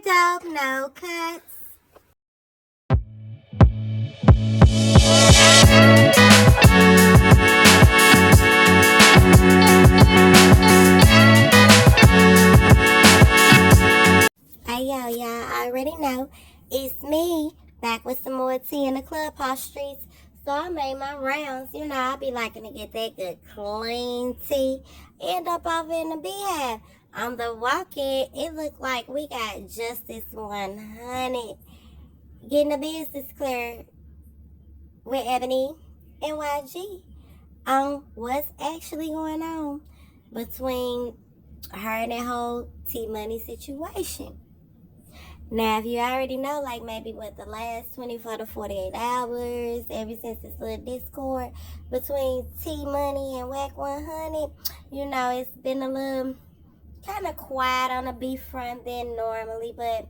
don't know Cutz. Hey yo, y'all already know it's me back with some more tea in the Clubhouse streets. So I made my rounds. You know, I be liking to get that good clean tea. End up over in the beehive. On the walk-in, it looked like we got Justice 100 getting the business cleared with Ebony and YG on what's actually going on between her and that whole TMuney situation. Now, if you already know, like maybe what the last 24 to 48 hours, ever since this little discord between TMuney and Wack 100, you know, it's been a little kind of quiet on the beef front than normally, but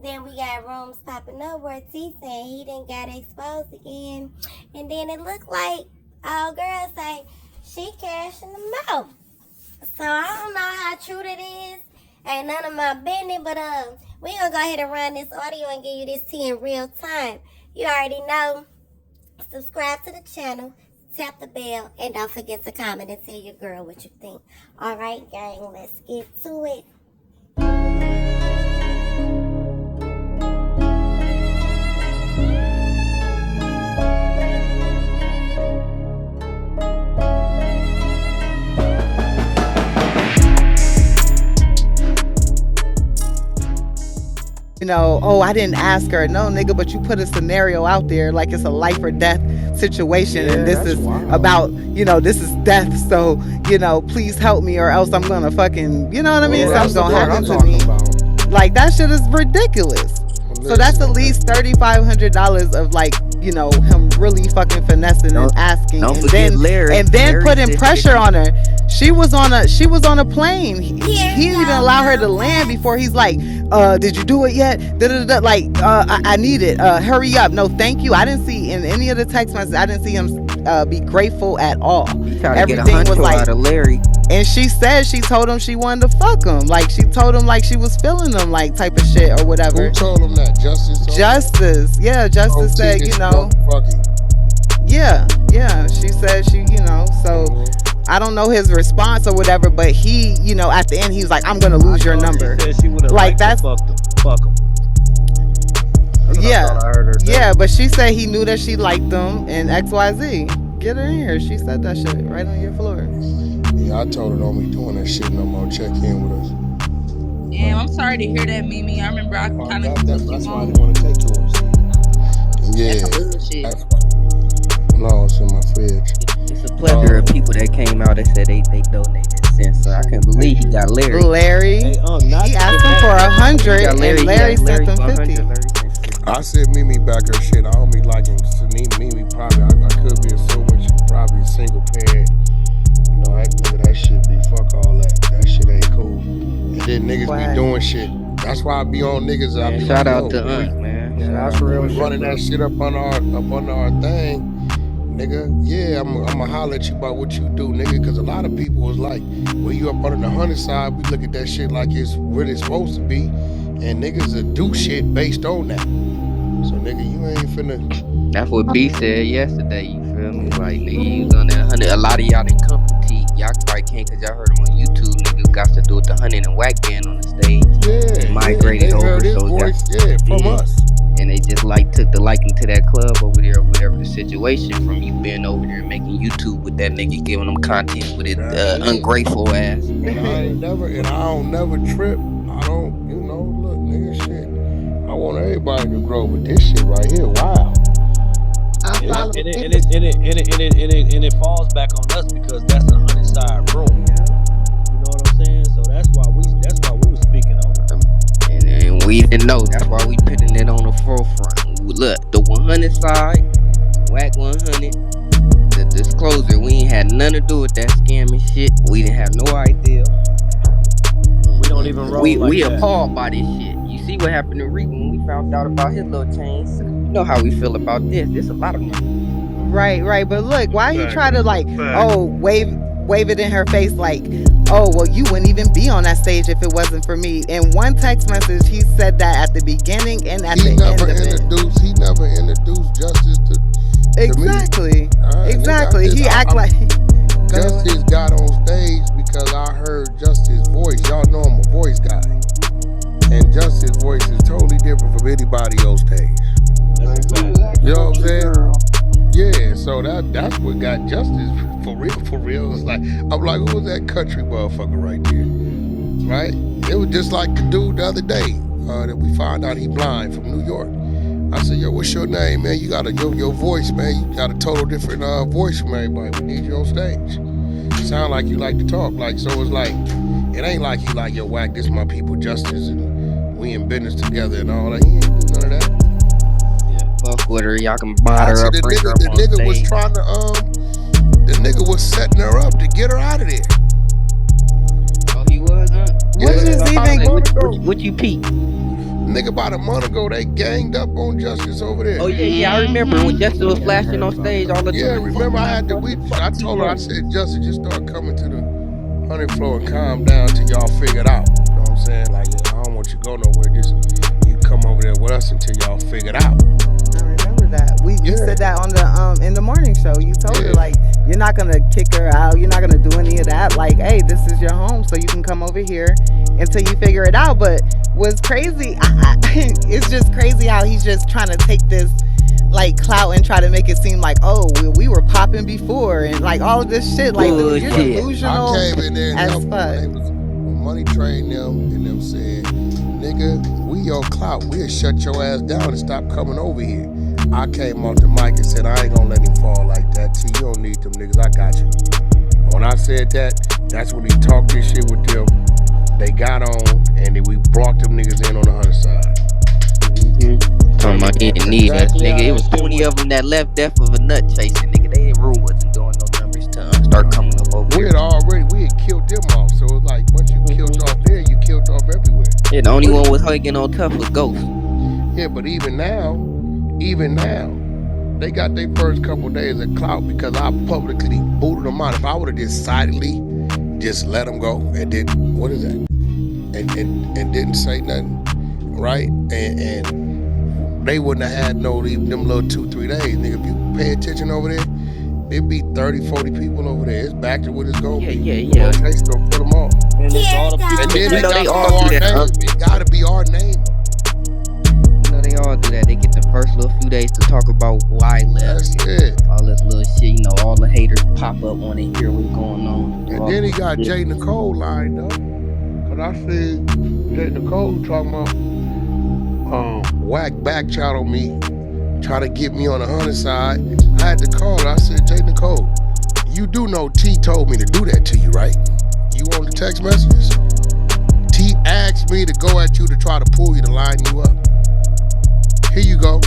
then we got rooms popping up where T saying he didn't got exposed again, and then it looked like old girl say she cashing them out. So I don't know how true that is. Ain't none of my business, but we gonna go ahead and run this audio and give you this tea in real time. You already know. Subscribe to the channel, tap the bell, and don't forget to comment and tell your girl what you think. All right, gang, let's get to it. You know, oh, I didn't ask her. No, nigga, but you put a scenario out there like it's a life or death situation. And this is wild. About, you know, this is death. So, you know, please help me or else I'm going to fucking, you know what I mean? Something's going to happen to me. Like, that shit is ridiculous. So that's at least $3,500 of, like, you know, him really fucking finessing and asking, and then putting pressure on her. She was on a plane. He didn't even allow her to land before he's like, did you do it yet? Like, I need it. Hurry up. No, thank you. I didn't see in any of the text messages, I didn't see him be grateful at all. Everything was like, out of Larry. And she said she told him she wanted to fuck him. Like, she told him like she was feeling him, like, type of shit or whatever. Who told him that? Justice? Yeah, Justice said, you know. Yeah. She said she, you know, so I don't know his response or whatever, but he, you know, at the end, he was like, I'm going to lose your number. She like, that's fuck him. Yeah, but she said he knew that she liked them and XYZ. Get her in here. She said that shit right on your floor. Yeah, I told her don't be doing that shit no more. Check in with us. Yeah, I'm sorry to hear that, Mimi. I remember I kind of that's why I didn't want to take yours. Yeah, that's why. No, it's in my fridge. It's a plethora of people that came out and said they donated cents. So I can't believe he got Larry. He asked him for 100, and Larry sent him 50. I said Mimi back her shit. I don't be liking Mimi. Probably I could be assuming she probably a single parent. You know, that shit be fuck all that. That shit ain't cool. And then niggas be doing shit. That's why I be on niggas. I be shout out to man. That's real. Running that shit up on our thing. Nigga, yeah, I'ma holler at you about what you do, nigga, because a lot of people was like, well, you up under the 100 side, we look at that shit like it's really supposed to be, and niggas will do shit based on that. So, nigga, you ain't finna... That's what B said yesterday, you feel me? Like, nigga, you was on that 100, a lot of y'all didn't compete. Y'all probably can't, because y'all heard him on YouTube, niggas got to do with the 100 and Wack band on the stage. Yeah, and migrated over, so voice, from us. And they just like took the liking to that club over there, or whatever the situation, from you being over there and making YouTube with that nigga, giving them content with his ungrateful ass. And I don't never trip. I don't, you know, look, nigga, shit. I want everybody to grow, but this shit right here, wow. And it falls back on us because that's a 100-side room. You know what I'm saying? So that's why we were speaking on it. And we didn't know. That's why we putting it on the forefront. Look, the 100 side, Wack 100, the disclosure, we ain't had nothing to do with that scamming shit. We didn't have no idea. We don't even roll we appalled by this shit. You see what happened to Reed when we found out about his little chains. You know how we feel about this. There's a lot of money. Right. But look, why he try to like, wave it in her face like, oh, well, you wouldn't even be on that stage if it wasn't for me. In one text message, he said that at the beginning and at the end of it. He never introduced Justice to Exactly. me. Right, Exactly. He act like Justice got on stage because I heard Justice's voice. Y'all know I'm a voice guy. And Justice's voice is totally different from anybody on stage. You know what I'm saying? Yeah, so that's what got Justice for real. It's like, I'm like, who was that country motherfucker right there? Right? It was just like the dude the other day that we found out he blind from New York. I said, yo, what's your name, man? You got your voice, man. You got a total different voice from everybody. We need you on stage. Sound like you like to talk. Like, so it's like, it ain't like he like, yo, Wack, this my people, Justice, and we in business together and all that. He ain't do none of that. Fuck with her, y'all can buy her up, bring her up the on nigga stage. was trying to the nigga was setting her up to get her out of there. Oh, he was, huh? What you peep? Nigga, about a month ago, they ganged up on Justice over there. Oh yeah, I remember when Justice was flashing on stage all the time. Yeah, remember I told her, I said, Justice, just start coming to the 100th floor and calm down till y'all figure it out. You know what I'm saying? Like, I don't want you to go nowhere. Just you come over there with us until y'all figure it out. I remember that. You said that on the in the morning show. You told her, like, you're not gonna kick her out. You're not gonna do any of that. Like, hey, this is your home, so you can come over here until you figure it out. But what's crazy, it's just crazy how he's just trying to take this like clout and try to make it seem like, oh, we were popping before and like all of this shit. Like, dude, you're delusional. I came in there as fuck. Money trained them and them said, nigga, we your clout. We'll shut your ass down and stop coming over here. I came off the mic and said, I ain't gonna let him fall like that. See, you don't need them niggas. I got you. When I said that, that's when he talked this shit with them. They got on and then we brought them niggas in on the other side. Talking about he didn't need us, nigga. It was 20 of them that left death of a nut chasing, nigga. They didn't room wasn't doing no numbers to start coming up over we had killed them off. So it's like, once you killed off there, you killed off everywhere. Yeah, the only one was hugging on tough was Ghost. Yeah, but even now, they got their first couple days of clout because I publicly booted them out. If I would have decidedly just let them go and did, what is that? And didn't say nothing, right? And they wouldn't have had them little 2-3 days. Nigga, if you pay attention over there, it'd be 30, 40 people over there. It's back to what it's going to be. Yeah. They still put them on. And then they all do that. It got to be our name. They all do that. They get the first little few days to talk about why left. That's it. All this little shit, all the haters pop up on it, hear what's going on. And then he got J. Nicole lined up. Cause I see J. Nicole talking about Wack back channel me, trying to get me on the 100 side. I had to call her. I said, J. Nicole, you do know T told me to do that to you, right? You on the text messages? T asked me to go at you to try to pull you to line you up. Here you go.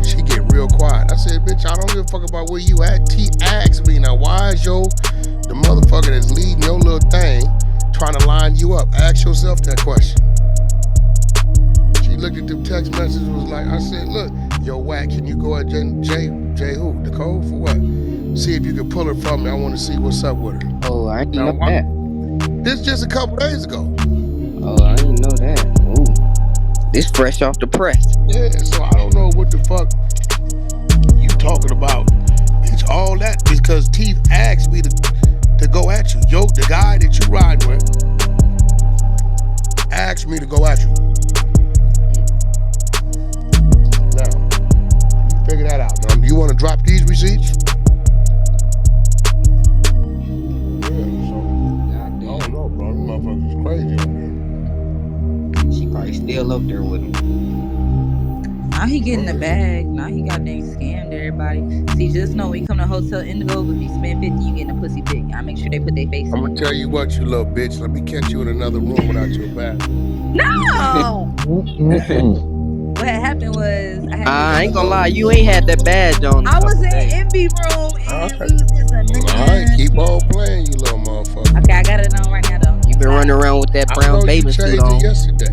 She get real quiet. I said, bitch, I don't give a fuck about where you at. T asked me, now why is the motherfucker that's leading your little thing trying to line you up? Ask yourself that question. She looked at them text messages and was like, I said, look, yo, Wack, can you go at J who? Nicole for what? See if you can pull her from me. I want to see what's up with her. Oh, I didn't know that. This just a couple days ago. Oh, I didn't know that. Ooh. This fresh off the press. Yeah, so I don't know what the fuck you talking about. It's all that because Teeth asked me to go at you. Yo, the guy that you ride with asked me to go at you. Now, you figure that out. Now, you want to drop these receipts? Yeah, so I don't know, bro. This motherfucker's crazy over there. She probably still up there with him. Now he getting the bag. Now he got dang scammed everybody. See, just know when you come to Hotel Indigo, if you spend 50, you getting a pussy pic. I make sure they put their face in. I'm gonna tell you what, you little bitch. Let me catch you in another room without your back. No! What had happened was I ain't gonna lie, you ain't had that badge on. I was in MB room and we was just a nigga. Alright, keep on playing, you little motherfucker. Okay, I got it on right now though. You been running around with that brown bathing suit on. Yesterday.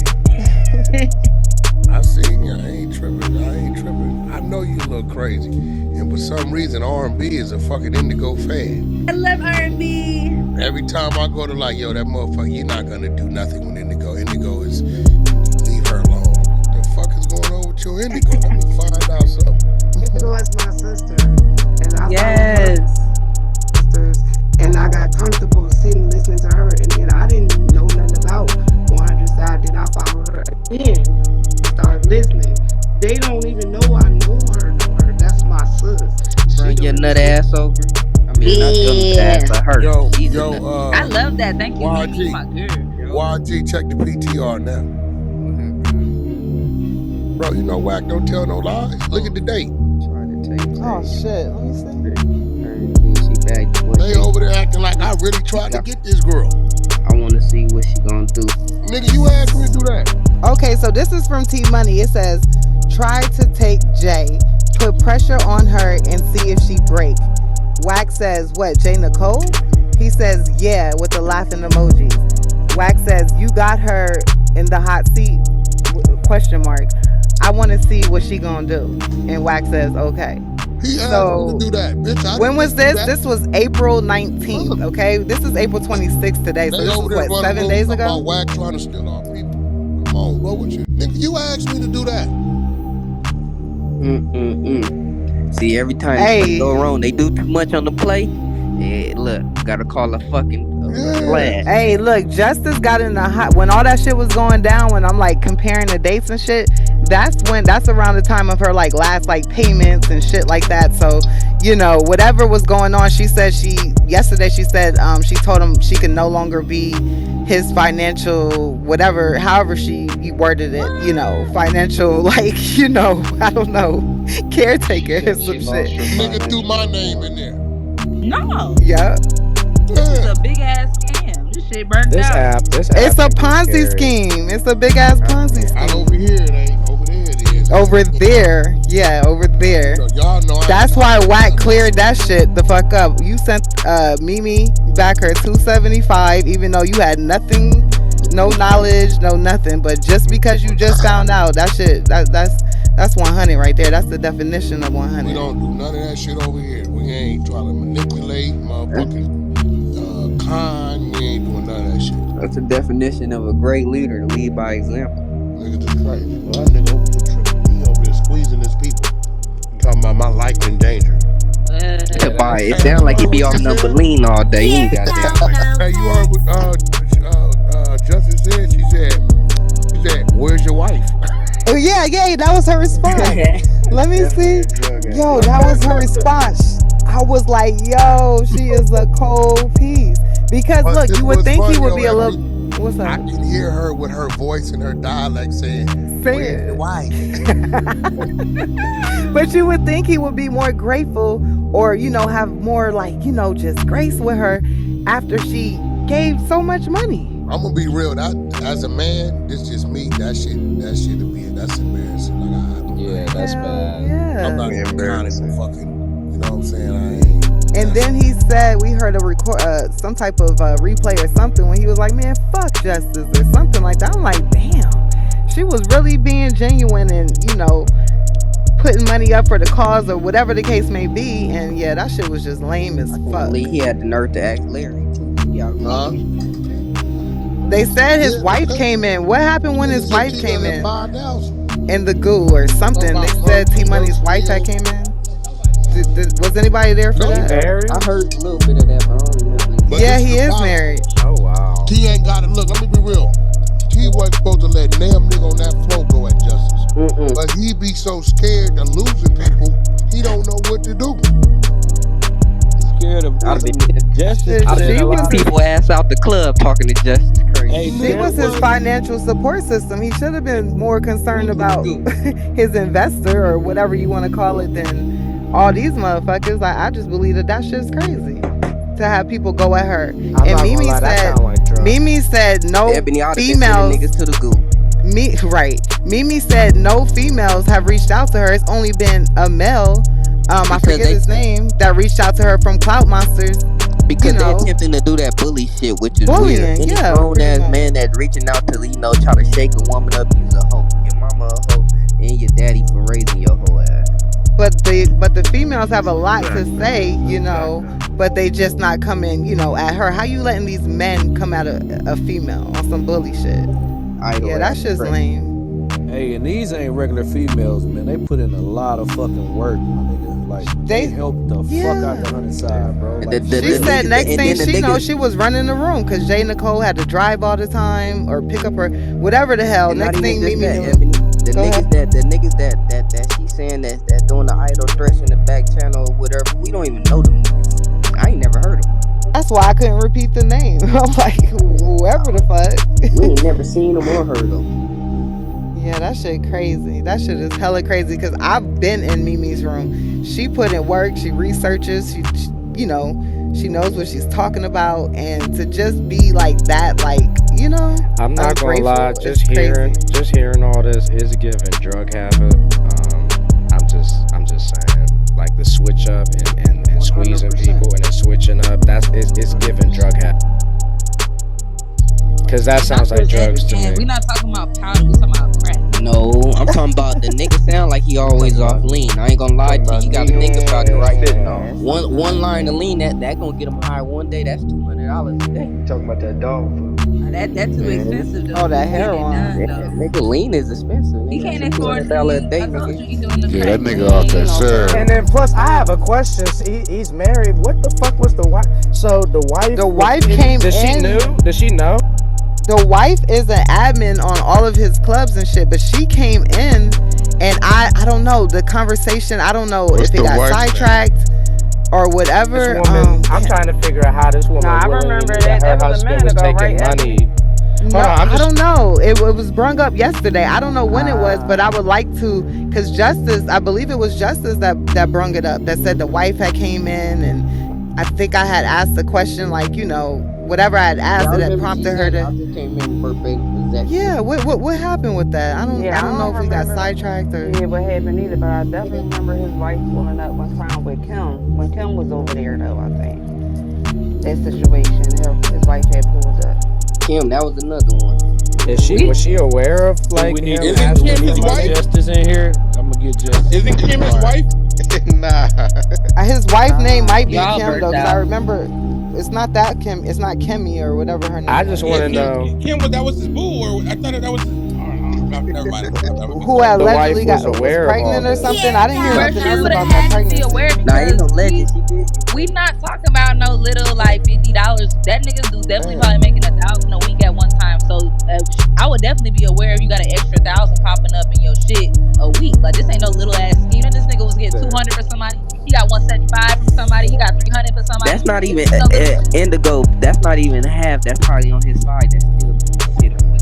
I seen you. I ain't tripping. I know you look crazy. And for some reason, R&B is a fucking Indigo fan. I love R&B. Every time I go to like, yo, that motherfucker, you're not gonna do nothing with Indigo. Indigo is, leave her alone. What the fuck is going on with your Indigo? Let me find out something. Indigo is my sister. And I Yes. sisters, and I got comfortable sitting listening to her, and then I didn't know nothing about 100 Side. Then I followed her again, started listening. They don't even know I know her. That's my sis. Bring your nut ass over. I mean, not your nut ass, but her. Yo, She's yo, I love that. Thank you. YG. You my girl. YG, check the PTR now. Bro, you know Wack don't tell no lies. Look at the date. Oh shit, let me see. They over there acting like I really tried to get this girl. I want to see what she gonna do. Nigga, you asked me to do that. Okay, so this is from TMuney. It says, try to take Jay, put pressure on her and see if she break. Wack says, what, J. Nicole? He says, yeah, with the laughing emojis. Wack says, you got her in the hot seat? Question mark. I want to see what she gonna do. And Wack says, okay. He asked me to do that, bitch. When was this? This was April 19th, okay? This is April 26th today, so this was what, 7 days ago? About Wack trying to steal our people. Come on, bro, what you? Nigga, you asked me to do that. See, every time they go wrong, they do too much on the play. Yeah, look, gotta call a fucking flash. Hey, look, Justice got in the hot when all that shit was going down. When I'm like comparing the dates and shit, that's around the time of her like last like payments and shit like that. So, you know, whatever was going on, yesterday she said she told him she can no longer be his financial whatever, however she worded it, you know, financial like, you know, I don't know, caretaker or some shit. Nigga threw my name in there. No. Yeah. This is a big ass scam. This shit burnt out. It's a Ponzi scheme. It's a big ass Ponzi scheme. Not over here, it ain't. Over there it is. Over there. Yeah, over there. So y'all know that's why Wack cleared that shit the fuck up. You sent Mimi back her $275 even though you had nothing, no knowledge, no nothing. But just because you just found out, that shit, that's 100 right there. That's the definition of 100. We don't do none of that shit over here. We ain't trying to manipulate motherfuckers. Con, we ain't doing none of that shit. That's the definition of a great leader, to lead by example. Nigga just crazy. Well, that nigga over there tripping. He over there squeezing his people. Talking about my life in danger. It sounds like he be off number lean all day. He ain't got that. Hey, you heard what Justice said? She said, where's your wife? Oh yeah, that was her response. Let me see. Yo, that was her response. I was like, yo, she is a cold piece. Because look, you would think he would be a little. What's up? I can hear her with her voice and her dialect saying, where's your wife? But you would think he would be more grateful or, you know, have more like, you know, just grace with her after she gave so much money. I'm gonna be real. That as a man, this just me. That's embarrassing. Like that's bad. Yeah. I'm not even kind of fucking. You know what I'm saying? I ain't. And then he said, we heard some type of replay or something when he was like, man, fuck Justice or something like that. I'm like, damn, she was really being genuine and, you know, putting money up for the cause or whatever the case may be. And yeah, that shit was just lame as fuck. He had the nerve to ask Larry too. They said his wife came in. What happened when his wife came in? In the goo or something. They said T-Money's wife had came in. Was anybody there for that? I heard a little bit of that, but I don't remember. Yeah, he is married. Oh wow. T ain't got it. Look, let me be real. T wasn't supposed to let damn nigga on that floor go at Justice. But he be so scared of losing people, he don't know what to do. Scared of Justice. I've been people ass out the club talking to Justice. Crazy. She was his financial support system. He should have been more concerned about his investor or whatever you want to call it than all these motherfuckers. Like, I just believe that shit's crazy to have people go at her. And Mimi said no females niggas to the goo. Right. Mimi said no females have reached out to her. It's only been a male. I forget his name, that reached out to her from Clout Monsters. Because they're attempting to do that bully shit, which is bullying, weird. Any grown ass man that's reaching out to, you know, try to shake a woman up, you's a hoe. Your mama a hoe, and your daddy for raising your hoe ass. But the but the females have a lot to say, you know, but they just not coming, you know, at her. How you letting these men come at a female on some bully shit? Yeah, that's just lame. Hey, and these ain't regular females, man. They put in a lot of fucking work, my nigga. Like, they help the fuck out the 100 side, bro. Like, she said next thing she knows, she was running the room because J. Nicole had to drive all the time or pick up her, whatever the hell. Next thing, Mimi the niggas that she saying that doing the idol threats in the back channel or whatever, we don't even know them niggas. I ain't never heard of them. That's why I couldn't repeat the name. I'm like, whoever the fuck. We ain't never seen them or heard them. Yeah, that shit crazy. That shit is hella crazy because I've been in Mimi's room. She put in work. She researches. She, you know, she knows what she's talking about. And to just be like that, like, you know, I'm not gonna lie. Just hearing all this is giving drug habit. I'm just saying, like the switch up and squeezing people and then switching up. It's giving drug habit. Cause that sounds like drugs to me. We not talking about powder, we talking about crack. No, I'm talking about the nigga sound like he always off lean. I ain't gonna lie to you. You gotta think about it right now. One line of lean that gonna get him high one day. That's $200 a day. You talking about that dog food? That's too expensive though. Oh, that heroin. Nigga, lean is expensive. He can't afford $200 a day, nigga. Yeah, that nigga off that shirt. And then plus, I have a question. He's married. What the fuck was the wife? So the wife came Does she know? The wife is an admin on all of his clubs and shit, but she came in and I don't know the conversation. I don't know if it got sidetracked or whatever. I'm trying to figure out how this woman. No, I remember that her was a husband minute was ago, taking right? money. No, I don't know. It was brung up yesterday. I don't know when it was, but I would like to, because Justice, I believe it was Justice that brung it up, that said the wife had came in, and I think I had asked the question, like, you know, whatever I had asked, it had prompted her to. Yeah, what happened with that? I don't know if we got sidetracked or. Yeah, what happened either, but I definitely remember his wife pulling up one time with Kim when Kim was over there, though. I think that situation, his wife had pulled up. Kim, that was another one. Was she aware of like? Isn't Kim his wife? Justice in here. I'm gonna get Justice. Isn't Kim his wife? Nah. His wife name might be Kim though, because I remember it's not that Kim. It's not Kimmy or whatever her name. I just want to know. Kim, that was his boo, or I thought that was. Never mind. Who allegedly was pregnant or something. I didn't hear nothing else about that pregnancy. We not talking about no little like $50. That nigga's definitely probably making $1,000 a week at one time. So I would definitely be aware if you got an extra 1,000 popping up in your shit a week. Like this ain't no little ass scheme. This nigga was getting 200 for somebody. He got 175 from somebody. He got 300 for somebody. That's not even Indigo. That's not even half. That's probably on his side. That's still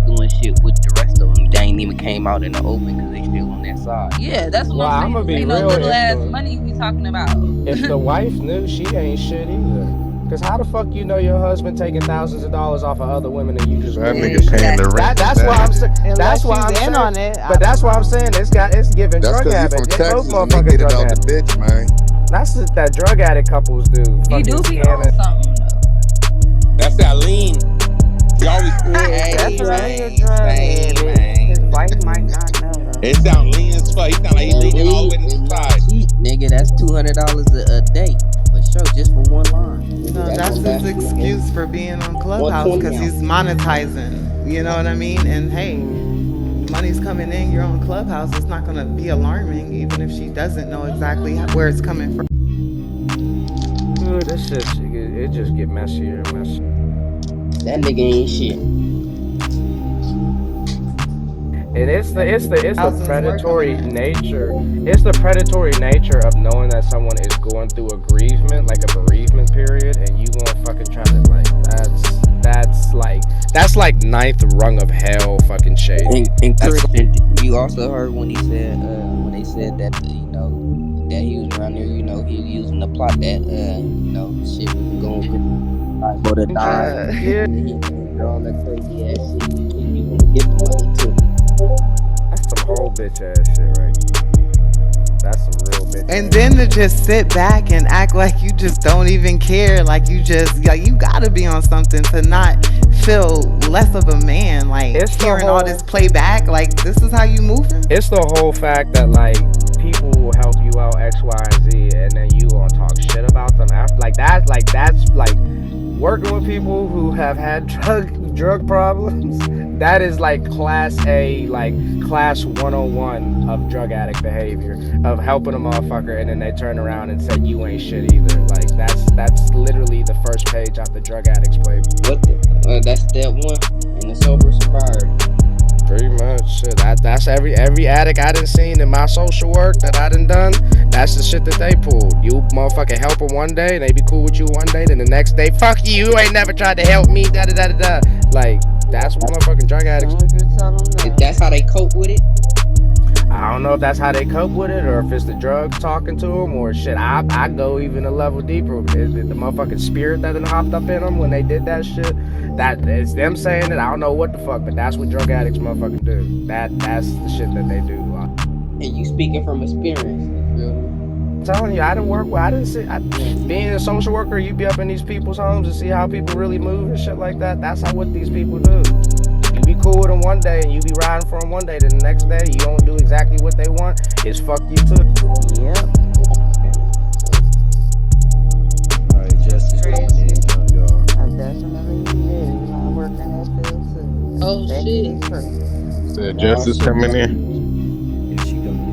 doing shit with the rest of them. They ain't even came out in the open because they still on that side. Yeah, that's what I'm saying. Ain't no little ass money we talking about. If the wife knew, she ain't shit either. Cause how the fuck you know your husband taking thousands of dollars off of other women and you just that nigga paying the rent? That's why I'm saying. That's why I'm in on it. But that's why I'm saying it's giving drug habit. That's because you from Texas and they get it out the bitch, man. That's what that drug addict couples do. He do be on something though. That's that lean. He always. That's really a drug addict. His wife might not know though. It sound lean as fuck. He sound like he leaning all the way to the side. Nigga, that's $200 a day for sure, just for one line. No, that's his excuse for being on Clubhouse because he's monetizing. You know what I mean? And hey, money's coming in. You're on Clubhouse. It's not gonna be alarming, even if she doesn't know exactly where it's coming from. Ooh, this shit, it just get messier and messier. That nigga ain't shit. And it's the predatory nature. It's the predatory nature of knowing that someone is going through a bereavement, like a bereavement period, and you gonna fucking try to like that's like ninth rung of hell fucking shade. And Christian, you also heard when he said when they said that you know that he was around there, you know, he was using the plot that you know shit was going for the die. Yeah. All that crazy ass shit. And you wanna get the money too. That's some whole bitch ass shit, right? That's some real bitch. And then to just sit back and act like you just don't even care, like you gotta be on something to not feel less of a man. Like it's hearing all this playback, like this is how you moving. It's the whole fact that like people will help you out X, Y, and Z, and then you gonna talk shit about them after. That's like working with people who have had drug problems. That is like class A, like class 101 of drug addict behavior, of helping a motherfucker and then they turn around and say you ain't shit either. Like that's literally the first page out the drug addict's playbook. What? That's step one in the sober sobriety. Pretty much. Shit, that's every addict I done seen in my social work that I done. That's the shit that they pulled. You motherfucking help them one day, they be cool with you one day, then the next day, fuck you, you ain't never tried to help me, da da da da da. Like, that's what motherfucking drug addicts. That's how they cope with it. I don't know if that's how they cope with it, or if it's the drugs talking to them, or shit. I go even a level deeper. Is it the motherfucking spirit that done hopped up in them when they did that shit? That it's them saying it. I don't know what the fuck, but that's what drug addicts motherfucking do. That's the shit that they do. And you speaking from experience, you feel me? I'm telling you, I didn't work with. I didn't see. Being a social worker, you be up in these people's homes and see how people really move and shit like that. That's what these people do. You be cool with them one day and you be riding for them one day, then the next day you don't do exactly what they want, it's fuck you too. Yep. Alright, Justice coming in now, y'all. I definitely did. I work in that field too. Oh shit. Said Justice coming in. Yeah, she coming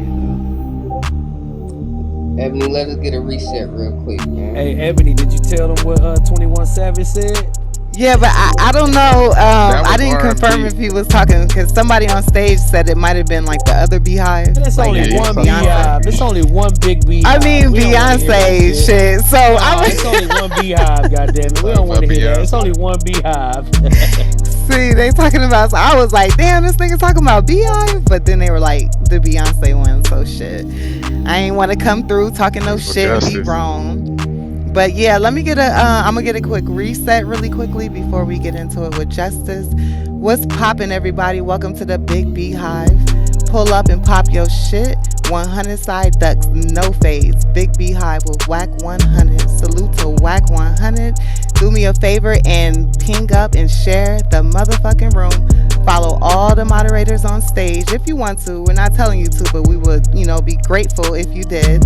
in Ebony, let us get a reset real quick, man. now. Hey, Ebony, did you tell them what 21 Savage said? Yeah, but I don't know. I didn't R&B. confirm if he was talking because somebody on stage said it might have been like the other Beehive. It's like only one Beyonce. Beehive. It's only one big Beehive. I mean Beyonce shit. So it's only one Beehive. Goddamn it, we don't want to hear that. It's only one Beehive. See, they talking about. So I was like, damn, this nigga talking about Beehive. But then they were like the Beyonce one. So shit, I ain't want to come through talking no shit and be wrong. But yeah, let me get I'm gonna get a quick reset really quickly before we get into it with Justice. What's poppin', everybody? Welcome to the Big Beehive. Pull up and pop your shit. 100 side ducks, no fades. Big Beehive with Wack 100. Salute to Wack 100. Do me a favor and ping up and share the motherfucking room. Follow all the moderators on stage if you want to. We're not telling you to, but we would, be grateful if you did.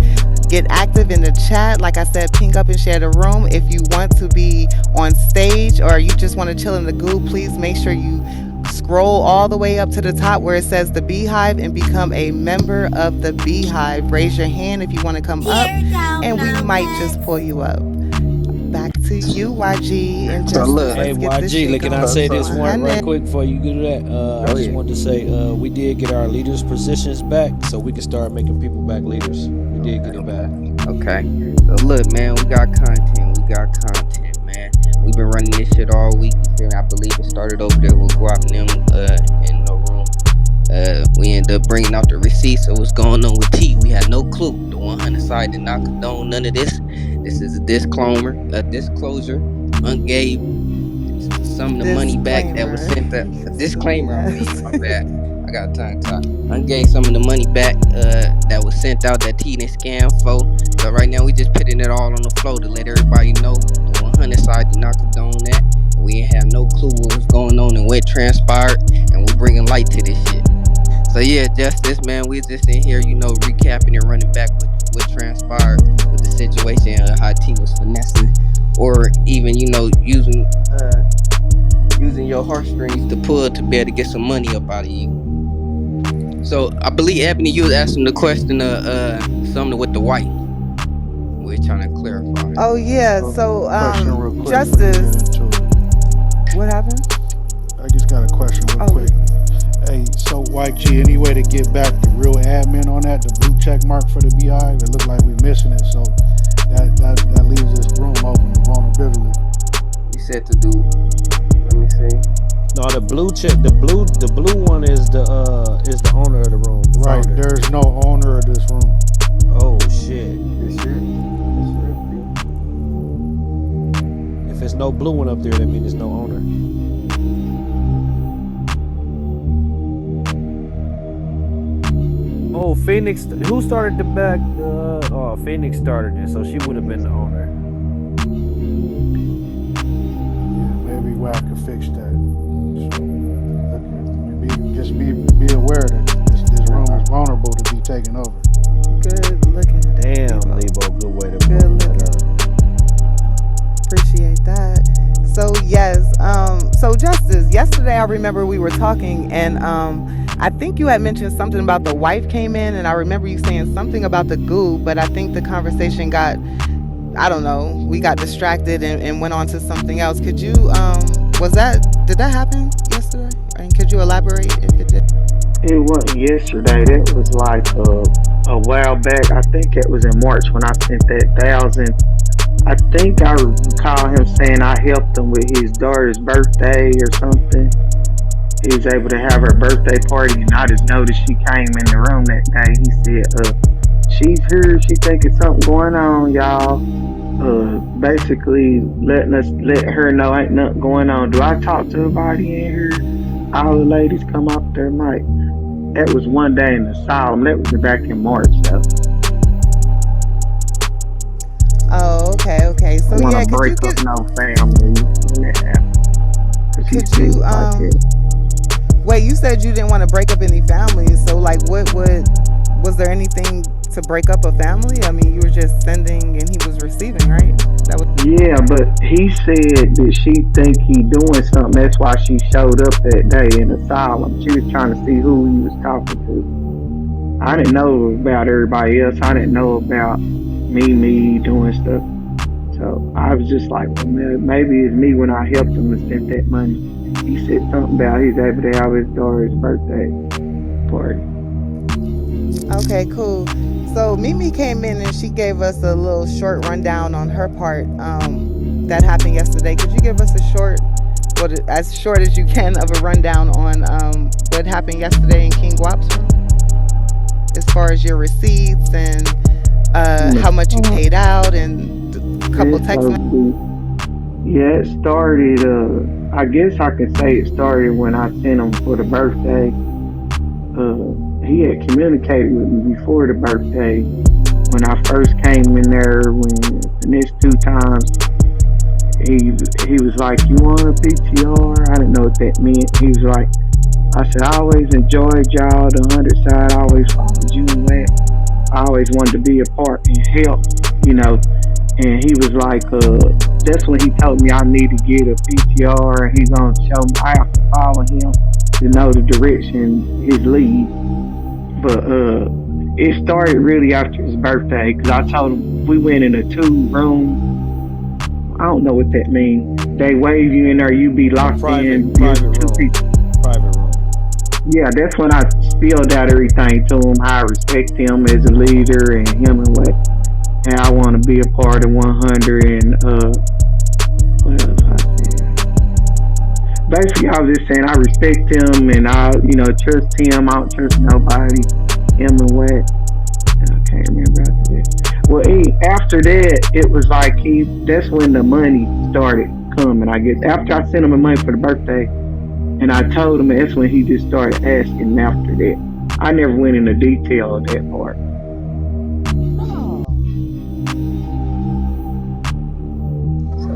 Get active in the chat. Like I said, ping up and share the room. If you want to be on stage or you just want to chill in the goo, please make sure you scroll all the way up to the top where it says the Beehive and become a member of the Beehive. Raise your hand if you want to come up and we might just pull you up. Back to you, YG. And just hey, YG, can I say this one right quick before you do that? I just wanted to say we did get our leaders' positions back so we can start making people back leaders. We did get it back. Okay. So look, man, we got content, man. We've been running this shit all week. I believe it started over there with Guap and them in the room. We ended up bringing out the receipts of what's going on with T. We had no clue. The 100 side did not condone none of this. This is a disclosure. Ungave some of the money back that was sent up. A disclaimer, I mean, my bad. I got time to talk. Ungave some of the money back that was sent out that T didn't scam for. So right now we just putting it all on the floor to let everybody know the 100 side did not condone that. We ain't have no clue what was going on and what transpired, and we bringing light to this shit. So yeah, Justice, man, we just in here, recapping and running back what transpired with the situation and how T was finessing, or even, using your heartstrings to pull to be able to get some money up out of you. So I believe, Ebony, you was asking the question of something with the white. We're trying to clarify. Oh yeah, so Justice. What happened? I just got a question real quick. Hey, so YG, any way to get back the real admin on that, the blue check mark for the Beehive? It looked like we're missing it, so that leaves this room open to vulnerability. You said to do. Let me see. No, the blue check, the blue one is the owner of the room. The right, founder. There's no owner of this room. Oh shit. If there's no blue one up there, that means there's no owner. Oh, Phoenix. Who started the back? Phoenix started it, so she would have been the owner. Yeah, maybe Wack could fix that. So, be aware that this room is vulnerable to be taken over. Good. I remember we were talking, and I think you had mentioned something about the wife came in, and I remember you saying something about the goo, but I think the conversation got, I don't know, we got distracted and went on to something else. Could you, did that happen yesterday? And could you elaborate if it did? It wasn't yesterday. That was like a while back. I think it was in March when I sent that 1,000. I think I recall him saying I helped him with his daughter's birthday or something. He was able to have her birthday party, and I just noticed she came in the room that day. He said, she's here. She thinking something going on, y'all. Basically let her know ain't nothing going on. Do I talk to everybody in here? All the ladies come up there, Mike. That was one day in the asylum. That was back in March, though. Oh, okay. So I want to break up no family when that happened. Could you wait? You said you didn't want to break up any families. So like, was there anything to break up a family? I mean, you were just sending and he was receiving, right? Yeah, but he said that she think he doing something. That's why she showed up that day in the asylum. She was trying to see who he was talking to. I didn't know about everybody else. I didn't know about me doing stuff. So I was just like, well, maybe it's me when I helped him and sent that money. He said something about he's able to have his daughter's birthday party. Okay, cool. So Mimi came in and she gave us a little short rundown on her part that happened yesterday. Could you give us as short as you can of a rundown on what happened yesterday in King Guap's room? As far as your receipts and how much you paid out and a couple text messages? Yeah, it started, I guess I could say it started when I sent him for the birthday. He had communicated with me before the birthday. When I first came in there, the next 2 times, he was like, you want a PTR? I didn't know what that meant. He was like, I said, I always enjoyed y'all, the 100 side, I always followed you and that. I always wanted to be a part and help, you know. And he was like, that's when he told me I need to get a PTR, and he's gonna show me I have to follow him to know the direction his lead. But it started really after his birthday, because I told him we went in a 2-room. I don't know what that means. They wave you in there, you be locked in. Private room. Yeah, that's when I spilled out everything to him, how I respect him as a leader and him and what. And I want to be a part of 100 and what else I said? Basically, I was just saying I respect him and I, trust him. I don't trust nobody. Him and what? I can't remember after that. Well, after that, it was like that's when the money started coming, I guess. After I sent him the money for the birthday, and I told him, that's when he just started asking after that. I never went into detail of that part.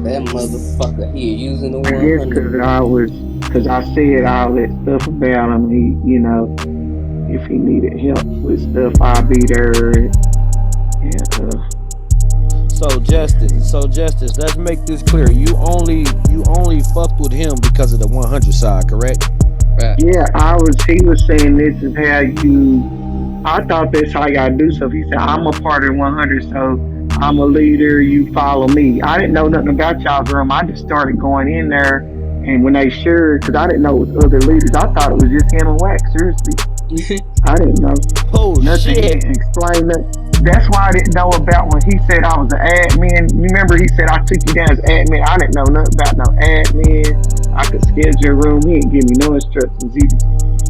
That motherfucker here using the 100. I guess because I said all that stuff about him. He, if he needed help with stuff, I'll be there. And So Justice, let's make this clear. You only fucked with him because of the 100 side, correct? Right. Yeah, he was saying this is how I thought that's how you gotta do stuff. He said, I'm a part of 100, so I'm a leader, you follow me. I didn't know nothing about y'all's room. I just started going in there, and when they shared, because I didn't know it was other leaders, I thought it was just him and Wack, seriously. I didn't know. Oh, nothing. shit. He didn't explain that. That's why I didn't know about when he said I was an admin. You remember he said I took you down as admin. I didn't know nothing about no admin. I could schedule a room. He didn't give me no instructions.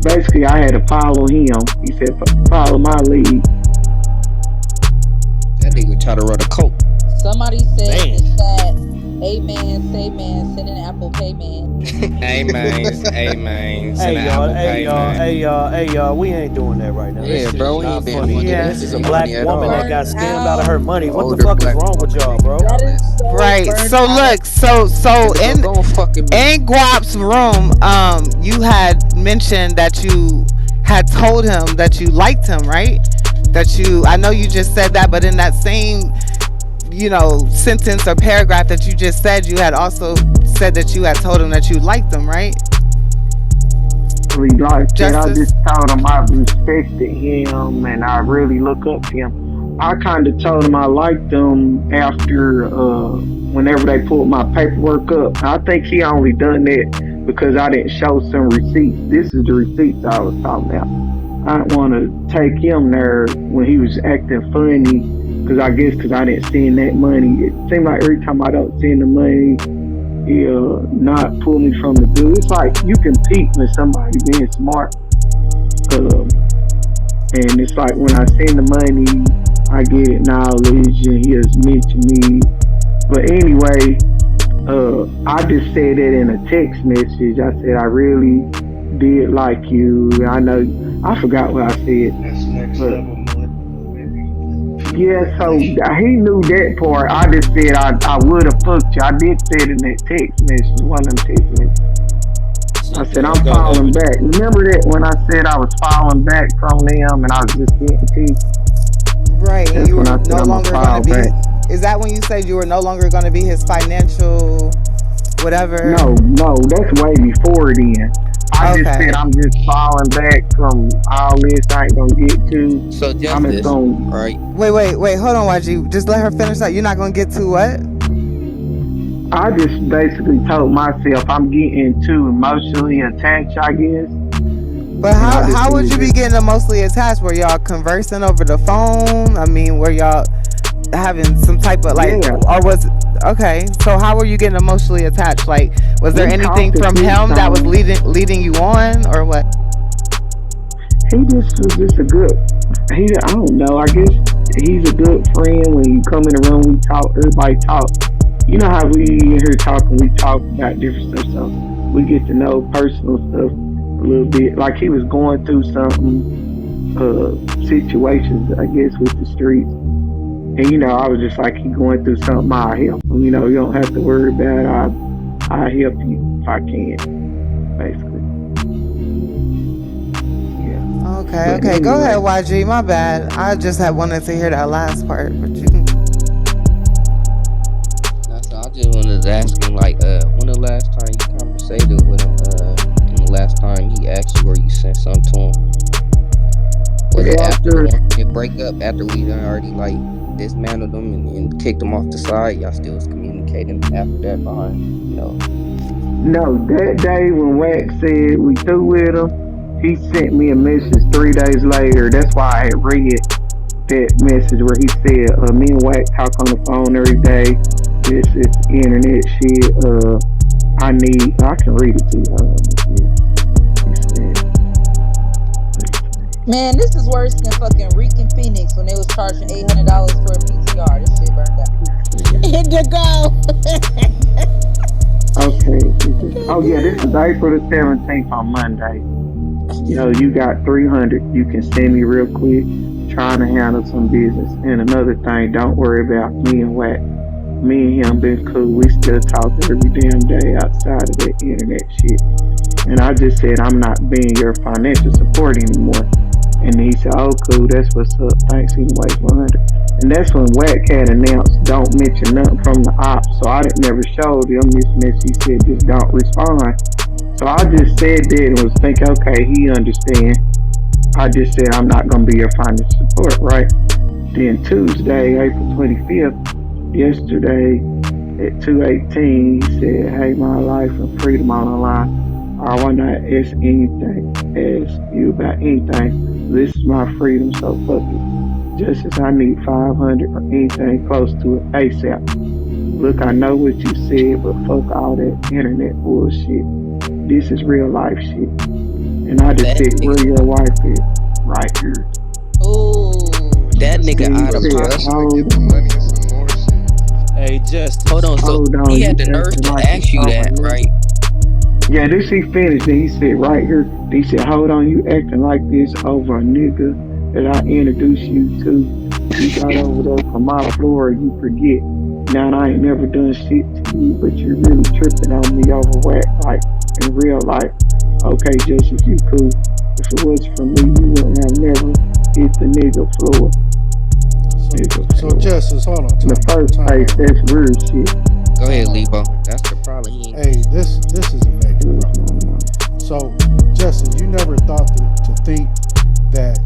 Basically, I had to follow him. He said, follow my lead. That nigga try to run a coat. Somebody said in the chat, amen, say man, send an Apple Pay man. Amen. Hey y'all, we ain't doing that right now. Yeah, bro, we ain't being funny. Yeah, this is a black woman that got scammed out of her money. What Older the fuck is black wrong with y'all, bro? That is so Right. So look, in Guap's room, you had mentioned that you had told him that you liked him, right? I know you just said that, but in that same, sentence or paragraph that you just said, you had also said that you had told him that you liked him, right? actually like that. I Justice. just told him I respected him and I really look up to him. I kind of told him I liked him after whenever they pulled my paperwork up. I think he only done that because I didn't show some receipts. This is the receipts I was talking about. I didn't want to take him there when he was acting funny because I guess because I didn't send that money. It seemed like every time I don't send the money, he'll not pull me from the bill. It's like you compete with somebody being smart. And it's like when I send the money, I get acknowledged and he'll mention me. But anyway, I just said that in a text message. I said I really did like you. I know I forgot what I said. That's next But level. yeah, so he knew that part. I just said I would have fucked you. I did say it in that text message, one of them text messages. I said I'm falling back. Remember that when I said I was falling back from them and I was just getting teeth? Right, and That's you when were I said no I'm longer gonna going fall to be. back. Is that when you said you were no longer going to be his financial whatever? No, that's way before then. I just said I'm just falling back from all this. I ain't gonna get to. So I'm just Justice, gonna. right? Wait, hold on, YG. Just let her finish that. You're not going to get to what? I just basically told myself I'm getting too emotionally attached, I guess. But how would you be getting emotionally attached? Were y'all conversing over the phone? I mean, were y'all having some type of like, or was okay? So how were you getting emotionally attached? Like, was there anything from him that was leading you on, or what? He just was just a good. I don't know. I guess he's a good friend. When you come in the room, we talk. Everybody talk. You know how we in here talking. We talk about different stuff. So we get to know personal stuff a little bit. Like he was going through something, situations, I guess, with the streets. And you know, I was just like, he going through something, I'll help him. You know, you don't have to worry about it. I'll help you if I can, basically. Yeah. Okay. Go ahead, YG. My bad. I just had wanted to hear that last part, but you can. I just wanted to ask him, like, when the last time you conversated with him, and the last time he asked you or you sent something to him? Was it after the breakup, after we done already, like, dismantled him and kicked him off the side? Y'all still was communicating after that behind, you know? No, that day when Wack said we through with him, he sent me a message 3 days later. That's why I had read that message where he said, me and Wack talk on the phone every day. This is internet shit. I can read it to you. Man, this is worse than fucking Reek and Phoenix when they was charging $800 for a PTR. This shit burned out. Hit the go. Okay. Oh yeah, this is April the 17th on Monday. Yo, you got 300. You can send me real quick. Trying to handle some business. And another thing, don't worry about me and Wack. Me and him been cool. We still talk every damn day outside of that internet shit. And I just said I'm not being your financial support anymore. And he said, oh cool, that's what's up. Thanks anyways, 100. And that's when Wack had announced don't mention nothing from the ops. So I didn't never show him this message. He said just don't respond. So I just said that and was thinking, okay, he understand. I just said I'm not gonna be your financial support, right? Then Tuesday, April 25th, yesterday at 2:18, he said, hey, my life and freedom on the line. I want to ask you about anything. This is my freedom, so fuck it. Just as I need 500 or anything close to it ASAP. Look, I know what you said, but fuck all that internet bullshit. This is real life shit. And I just said, where your wife is? Right here. Ooh. That nigga out of pocket. Hey, just hold on. So he had the nerve to ask you that, right? Yeah, this he finished. Then he said right here. He said, hold on, you acting like this over a nigga that I introduced you to. You got over there from my floor, you forget. Now I ain't never done shit to you, but you really tripping on me over Wack, like in real life. Okay, Justice, you cool. If it was for me, you wouldn't have never hit the nigga floor. So Justice, hold on. In the first place, that's weird shit. Go ahead, Lebo. That's the problem. Hey, this is a major problem. So Justin, you never thought to think that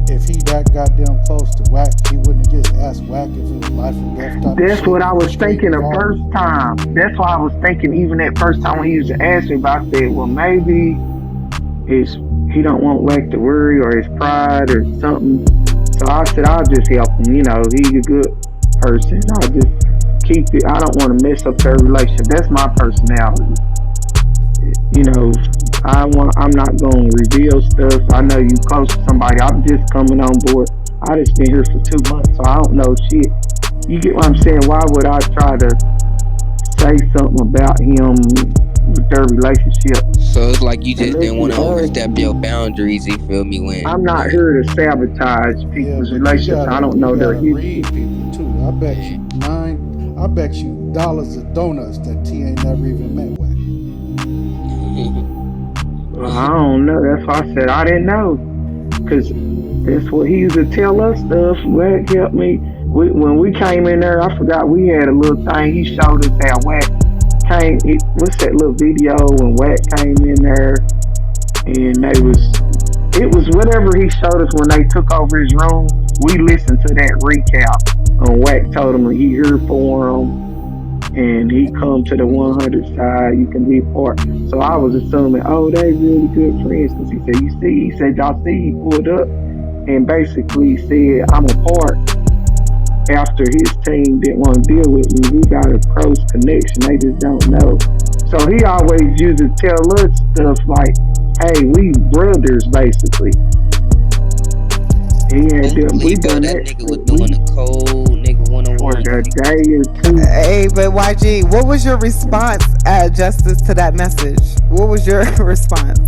if he that goddamn close to Wack, he wouldn't have just asked Wack if it was life or death type of That's shit what I and went was straight thinking the involved first him. time. That's why I was thinking even that first time when he used to ask me about that. Well, maybe it's he don't want Wack to worry or his pride or something. So I said I'll just help him. You know, he's a good person. I'll just keep it. I don't want to mess up their relationship. That's my personality. You know, I'm not gonna reveal stuff. I know you close to somebody. I'm just coming on board. I just been here for 2 months, so I don't know shit. You get what I'm saying? Why would I try to say something about him with their relationship? So it's like you just Unless didn't he want to asked overstep your me. boundaries. You feel me? I'm When not here to sabotage Yeah, people's but relationships. I don't you know their gotta history. read people too. I bet you dollars of donuts that T ain't never even met Wack. I don't know. That's why I said I didn't know. Because that's what he used to tell us stuff. Wack helped me. When we came in there, I forgot we had a little thing. He showed us how Wack came. What's that little video when Wack came in there and they was. It was whatever he showed us when they took over his room. We listened to that recap. Wack told him he here for him and he come to the 100 side. You can be part. So I was assuming, oh, they really good friends because he said, you see, he said, y'all see, he pulled up and basically said, I'm a part. After his team didn't want to deal with me, we got a close connection. They just don't know. So he always used to tell us stuff like, hey, we brothers basically. I And don't we believe, bro, done that that nigga was shit. doing a cold nigga For 101. the day or two. Hey, but YG, what was your response, Justice, to that message? What was your response?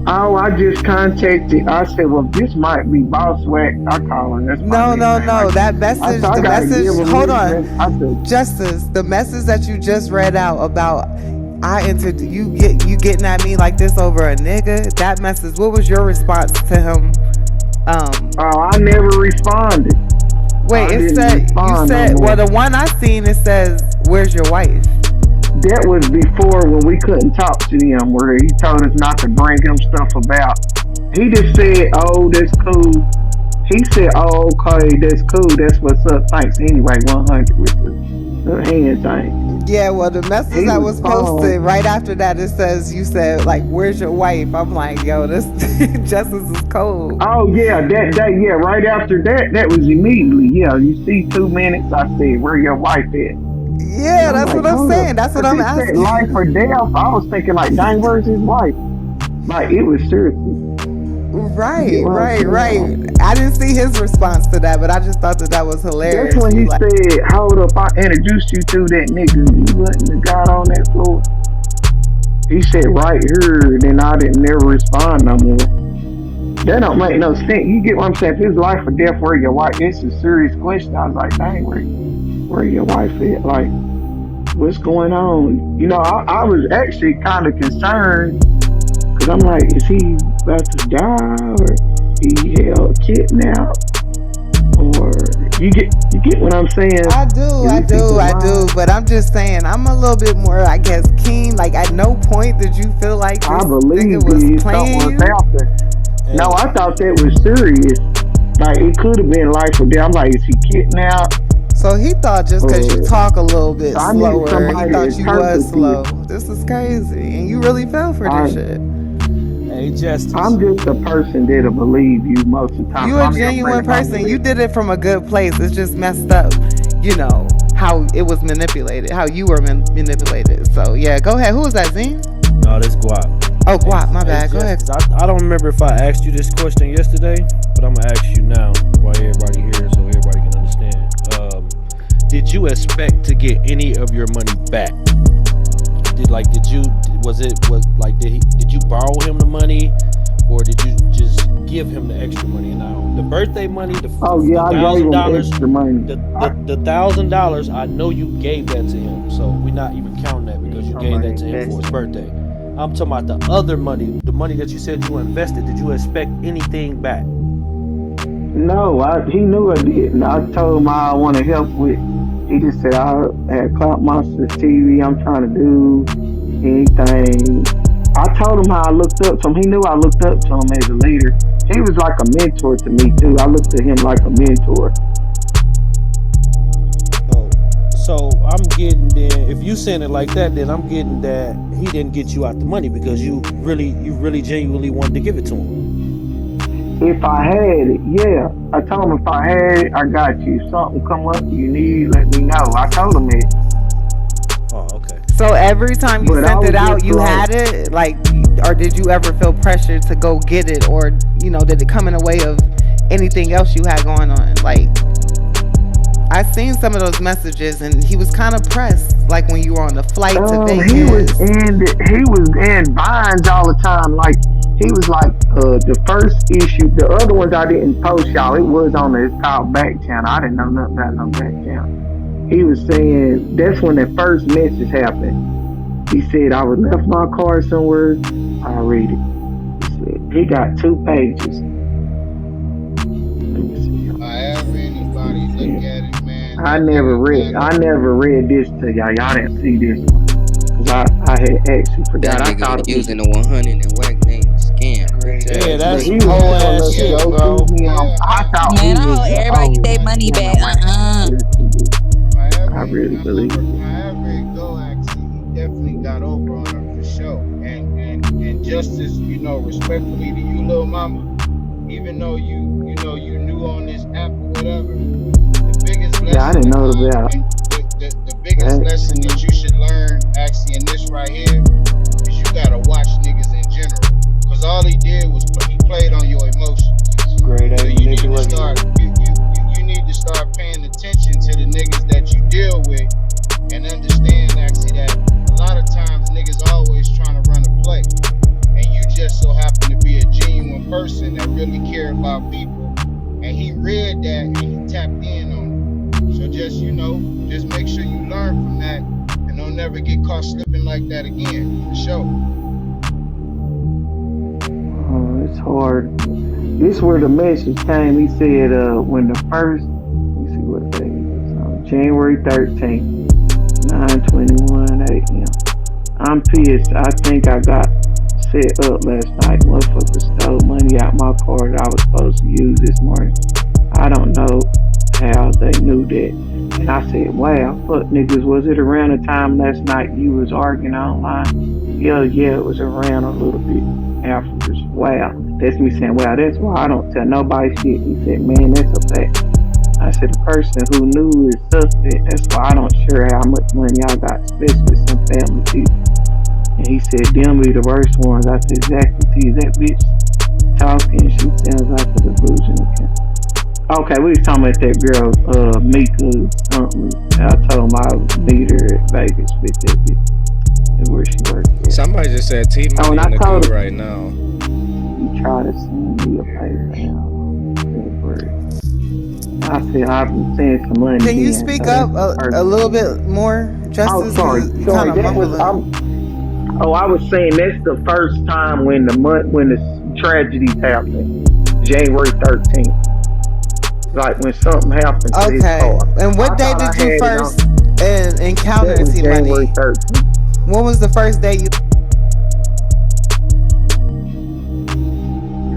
Oh, I just contacted. I said, well, this might be Boss Wack. I call her. That's my No, no, nickname. no. That I message, said, I the gotta message, give him hold this. on. I said, Justice, the message that you just read out about I entered you getting at me like this over a nigga. That message, what was your response to him? oh, I never responded. Wait, I it didn't said you respond no said well more. the one I seen it says, where's your wife? That was before when we couldn't talk to him, where he told us not to bring him stuff about. He just said, oh, that's cool. He said, oh, okay, that's cool. That's what's up. Thanks anyway, 100 with the hand thing. Yeah, well the message He that was was calm. posted right after that, it says you said like, where's your wife? I'm like, yo, this Justice is cold. Oh yeah, yeah. Right after that, that was immediately. Yeah, you see 2 minutes. I said, "Where your wife at?" And Yeah, I'm that's like, what I'm "Hold up," saying. That's what because I'm he said life asking. or death. I was thinking like, "Dang, where's his wife?" Like it was seriously. You get Right, what I'm right, saying? right. Like, I didn't see his response to that, but I just thought that that was that's hilarious. when He he like, said, "Hold up, I introduced you to that nigga. You wouldn't have got on that floor." He said right here, then I didn't never respond no more. That don't make no sense. You get what I'm saying? If it's life or death, where your wife? It's a serious question. I was like, "Dang, where your wife at?" Like, what's going on? You know, I was actually kind of concerned because I'm like, is he about to die or he held kidnapped or you get what I'm saying? I do, Is I this his do, I do. mind? But I'm just saying, I'm a little bit more, I guess, keen. Like, at no point did you feel like I this nigga believed was it. Something playing was you? happening. No, Hey, I thought that was serious. Like it could have been life or death. I'm like, is he kidnapped? So he thought just because you Or talk a little bit so I needed slower, he somebody to thought you was interpret this. slow. This is crazy. And you really fell for I this shit. hey, Justice. I'm just a person that'll believe you most of the time. You So a I'm just genuine letting him person. You live. did it from a good place. It's just messed up, you know, how it was manipulated, how you were manipulated. So, yeah, go ahead. Who was that, Zine? No, that's guap. Oh, Hey, Guap, my hey, bad. Go ahead. Justice. I don't remember if I asked you this question yesterday, but I'm gonna ask you now while everybody here, so everybody can understand. Did you expect to get any of your money back? Did you did you borrow him the money, or did you just give him the extra money? Now the birthday money, the Oh yeah, I gave thousand him dollars, extra money. the $1,000, I know you gave that to him, so we're not even counting that because you gave that to him for his birthday. I'm talking about the other money, the money that you said you invested. Did you expect anything back? No, he knew I didn't. I told him I want to help with. He just said I had Cloud Monsters TV. I'm trying to do anything. I told him how I looked up to him. He knew I looked up to him as a leader. He was like a mentor to me too. I looked at him like a mentor. So I'm getting then, if you saying it like that, then I'm getting that he didn't get you out the money because you really genuinely wanted to give it to him. If I had it, yeah. I told him if I had it, I got you. If something come up you need, let me know. I told him it. Oh, okay. So every time you sent it out, you had it? Like, or did you ever feel pressure to go get it? Or, did it come in a way of anything else you had going on? Like, I seen some of those messages and he was kind of pressed, like when you were on the flight to Vegas. He was in binds all the time. Like, he was like the first issue. The other ones I didn't post, y'all. It was on his called back channel. I didn't know nothing about no back channel. He was saying that's when the first message happened. He said I would left my car somewhere. I'll read it. He said he got 2 pages. Let me see. However anybody look at it, man. I never read this to y'all. Y'all didn't see this one. Cause I had actually forgot. That I thought nigga using the 100 and wack name scam. Yeah, that's he was whole ass shit, bro. I thought Man, I hope everybody get their money back. I really believe it. However it go, actually, he definitely got over on her for sure. And just as, respectfully to you, little mama, even though you knew on this app or whatever, the biggest lesson. Yeah, I didn't know about. The biggest lesson that you should learn, actually, in this right here, is you gotta watch niggas in general. Cause all he did was he played on your emotions. Great so you need to start. You need to start paying attention to the niggas that you deal with, and understand actually that a lot of times niggas always trying to run a play, and you just so happen to be a genuine person that really care about people, and he read that and he tapped in on it. So just just make sure you learn from that, and don't never get caught slipping like that again. For sure. Oh, it's hard. This is where the message came. He said, when the first, let me see what day it was, January 13th, 9:21 a.m. I'm pissed. I think I got set up last night. Motherfucker stole money out my car that I was supposed to use this morning. I don't know how they knew that. And I said, wow, fuck niggas, was it around the time last night you was arguing online? Yeah, it was around a little bit afterwards. Wow. That's me saying, wow, that's why I don't tell nobody shit. He said, man, that's a fact. I said, the person who knew is suspect. That's why I don't share how much money I got, especially with some family people. And he said, them be the worst ones. I said, exactly. See, that bitch talking, she sounds like a delusional cat. Okay, we was talking about that girl, Mika something. I told him I would meet her at Vegas with that bitch. And where she worked at. Somebody just said TMuney in the group right now. He tried to send me a paper. I said I've been saying some money. Can you speak up a little bit more, Justice? Oh, sorry. That was I was saying that's the first time when the tragedies happened, January 13th. Like when something happened to his car. And what day did you first encounter TMuney? January 13th. When was the first day you?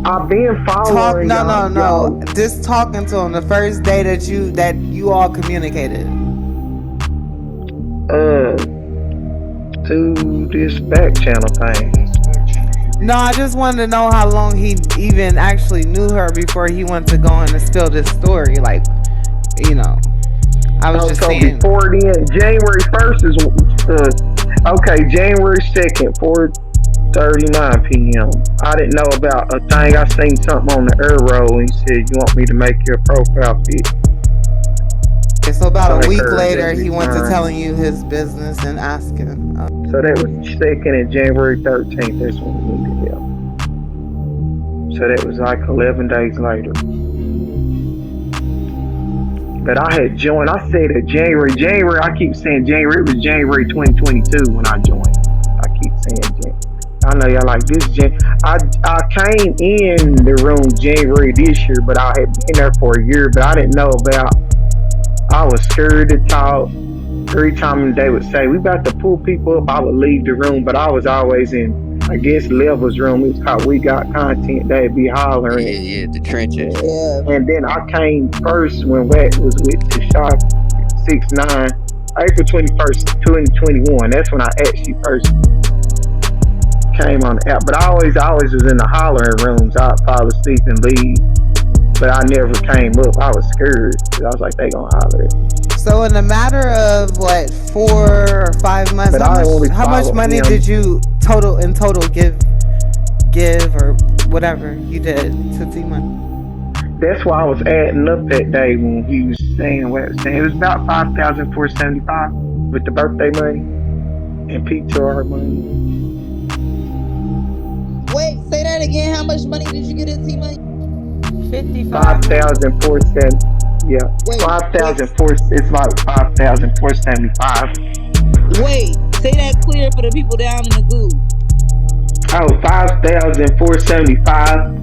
I've been following. No. Just talking to him the first day that you all communicated. To this back channel thing. No, I just wanted to know how long he even actually knew her before he went to go on and spill this story. Like, I was just saying. Before then, January 1st is January 2nd, 4:39 p.m. I didn't know about a thing. I seen something on the air roll and he said, you want me to make your profile pic? So about a week later, he went to telling you his business and asking. So that was 2nd and January 13th. That's when we needed help. So that was like 11 days later. But I had joined. I said that January. I keep saying January. It was January 2022 when I joined. I keep saying January. I know y'all like this. I came in the room January this year, but I had been there for a year. But I didn't know about. I was scared to talk. Every time they would say, we about to pull people up, I would leave the room, but I was always in I guess Level's room. It's called We Got Content. They'd be hollering. Yeah, the trenches. And then I came first when Wack was with Tashak 6ix9ine, April 21st, 2021. That's when I actually first came on the app. But I always was in the hollering rooms. I'd fall asleep and leave. But I never came up. I was scared. I was like, they gonna holler at me. So in a matter of what, 4 or 5 months, how much money did you total give or whatever you did to TMuney? That's why I was adding up that day when he was saying what it was saying. It was about 5,475 with the birthday money and PTR money. Wait, say that again. How much money did you get in TMuney? 5,470. Yeah. 5,004. It's like 5,475. Wait, say that clear for the people down in the goo. Oh, 5,475.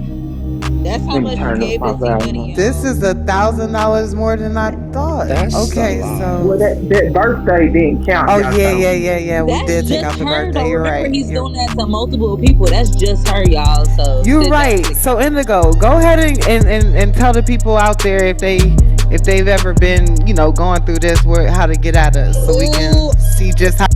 That's how much you gave to TMuney. This is $1,000 more than I thought. Okay, so well, that birthday didn't count. Oh yeah. We did take out the birthday. You're right. He's doing that to multiple people. That's just her, y'all. So you're right. So Indigo, go ahead and tell the people out there if they've ever been, going through this, how to get at us, so we can see just how.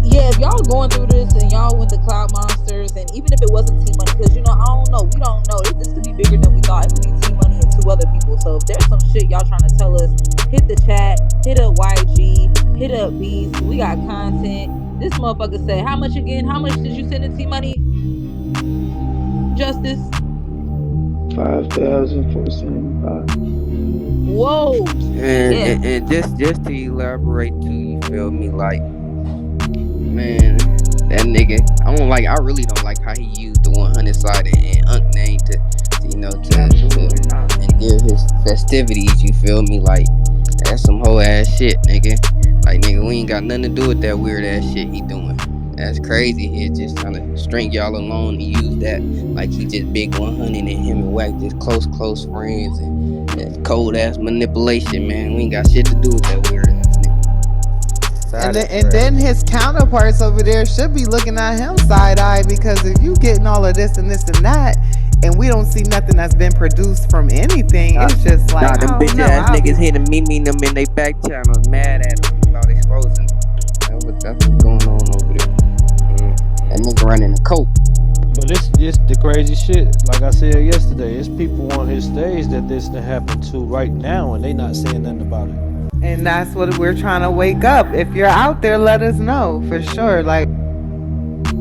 Yeah, if y'all going through this and y'all went to Cloud Monsters, and even if it wasn't TMuney, because I don't know, we don't know. This could be bigger than we thought. It could be TMuney and 2 other people. So if there's some shit y'all trying to tell us, hit the chat, hit up YG, hit up Beast. We got content. This motherfucker said, how much again? How much did you send to TMuney? Justice? 5,475. Whoa. And just to elaborate too, you feel me? Like, man, that nigga, I really don't like how he used the 100 side and Unk name to and give his festivities, you feel me? Like, that's some whole ass shit, nigga. Like, nigga, we ain't got nothing to do with that weird ass shit he doing. That's crazy. He just trying to string y'all along and use that like he just big 100 and him and Wack just close friends and cold ass manipulation, man. We ain't got shit to do with that weird ass nigga. And then his counterparts over there should be looking at him side eye, because if you getting all of this and this and that, and we don't see nothing that's been produced from anything, it's just like, them bitch ass niggas hitting me them in they back channels, mad at him about exposing. That's what's going on over there. That nigga running the coke. But it's just the crazy shit. Like I said yesterday, it's people on his stage that this done happen to right now, and they not saying nothing about it. And that's what we're trying to wake up. If you're out there, let us know for sure. Like,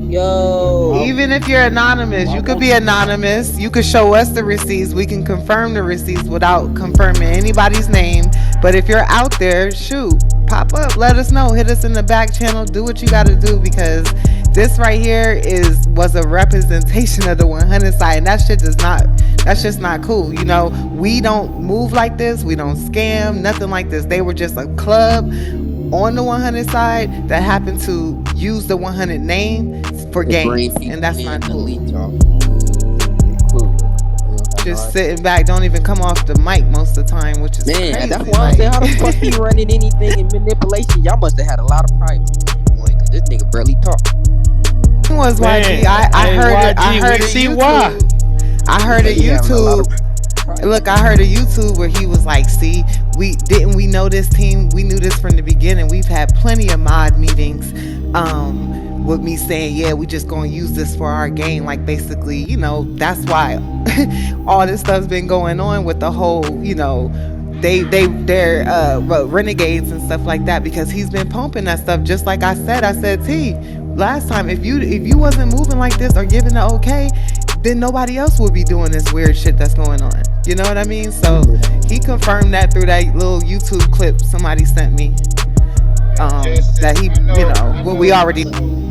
yo, even if you're anonymous, you could be anonymous. You could show us the receipts. We can confirm the receipts without confirming anybody's name. But if you're out there, shoot, pop up, let us know. Hit us in the back channel. Do what you got to do, because this right here was a representation of the 100 side, and that's just not cool. We don't move like this. We don't scam, nothing like this. They were just a club on the 100 side that happened to use the 100 name for games, and that's not cool. Just sitting back, don't even come off the mic most of the time, which is crazy. That's why I said, how the fuck he running anything in manipulation? Y'all must have had a lot of private, boy, because this nigga barely talk. It was YG. I heard a YouTube. Look, I heard a YouTube where he was like, see, we know this team. We knew this from the beginning. We've had plenty of mod meetings with me saying, yeah, we just gonna use this for our game. Like, basically, that's why all this stuff's been going on with the whole, they're renegades and stuff like that, because he's been pumping that stuff. Just like I said, T, last time, if you wasn't moving like this or giving the okay, then nobody else would be doing this weird shit that's going on. You know what I mean? So he confirmed that through that little YouTube clip somebody sent me. That he, what we already.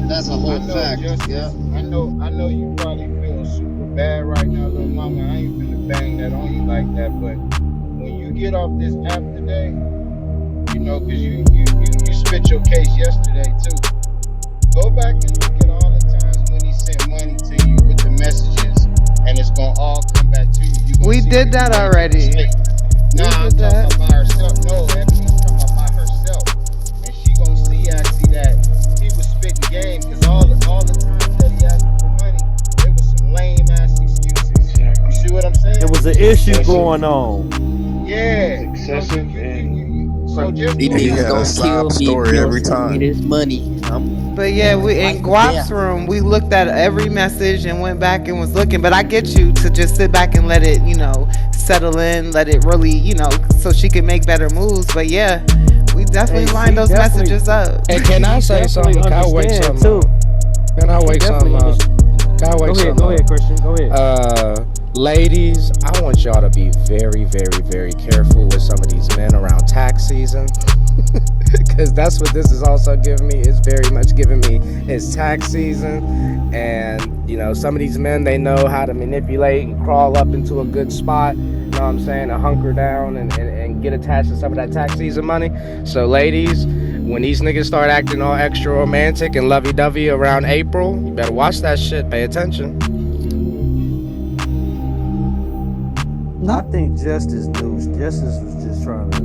That's a whole fact. Yeah. I know you probably feel super bad right now, little mama. I ain't finna bang that on you like that, but when you get off this app today, because you spit your case yesterday too. Go back and look at all the times when he sent money to you with the messages, and it's gonna all come back to you. We did that already. Nah, I'm talking about herself. No, Ebony's talking about herself, and she gonna see actually that he was spitting game, because all the times that he there's an issue going on. Yeah. Excessive So just These do He niggas had a gonna kill sob me if story you don't every send me time. this money. But yeah, we in Life or Guap's death. room, we looked at every message and went back and was looking. But I get you to just sit back and let it, settle in, let it really, so she can make better moves. But yeah, we definitely Hey, lined she those definitely, messages up. Hey, can I she say definitely something? Can I wake understand something too. up? Can I She wake definitely something up? understand. Can I wake something Go up? ahead, Christian. Go ahead. Ladies, I want y'all to be very, very, very careful with some of these men around tax season. Because that's what this is also giving me. It's very much giving me it's tax season. And, some of these men, they know how to manipulate and crawl up into a good spot. You know what I'm saying? And hunker down and get attached to some of that tax season money. So, ladies, when these niggas start acting all extra romantic and lovey-dovey around April, you better watch that shit. Pay attention. I think Justice knew. Justice was just trying to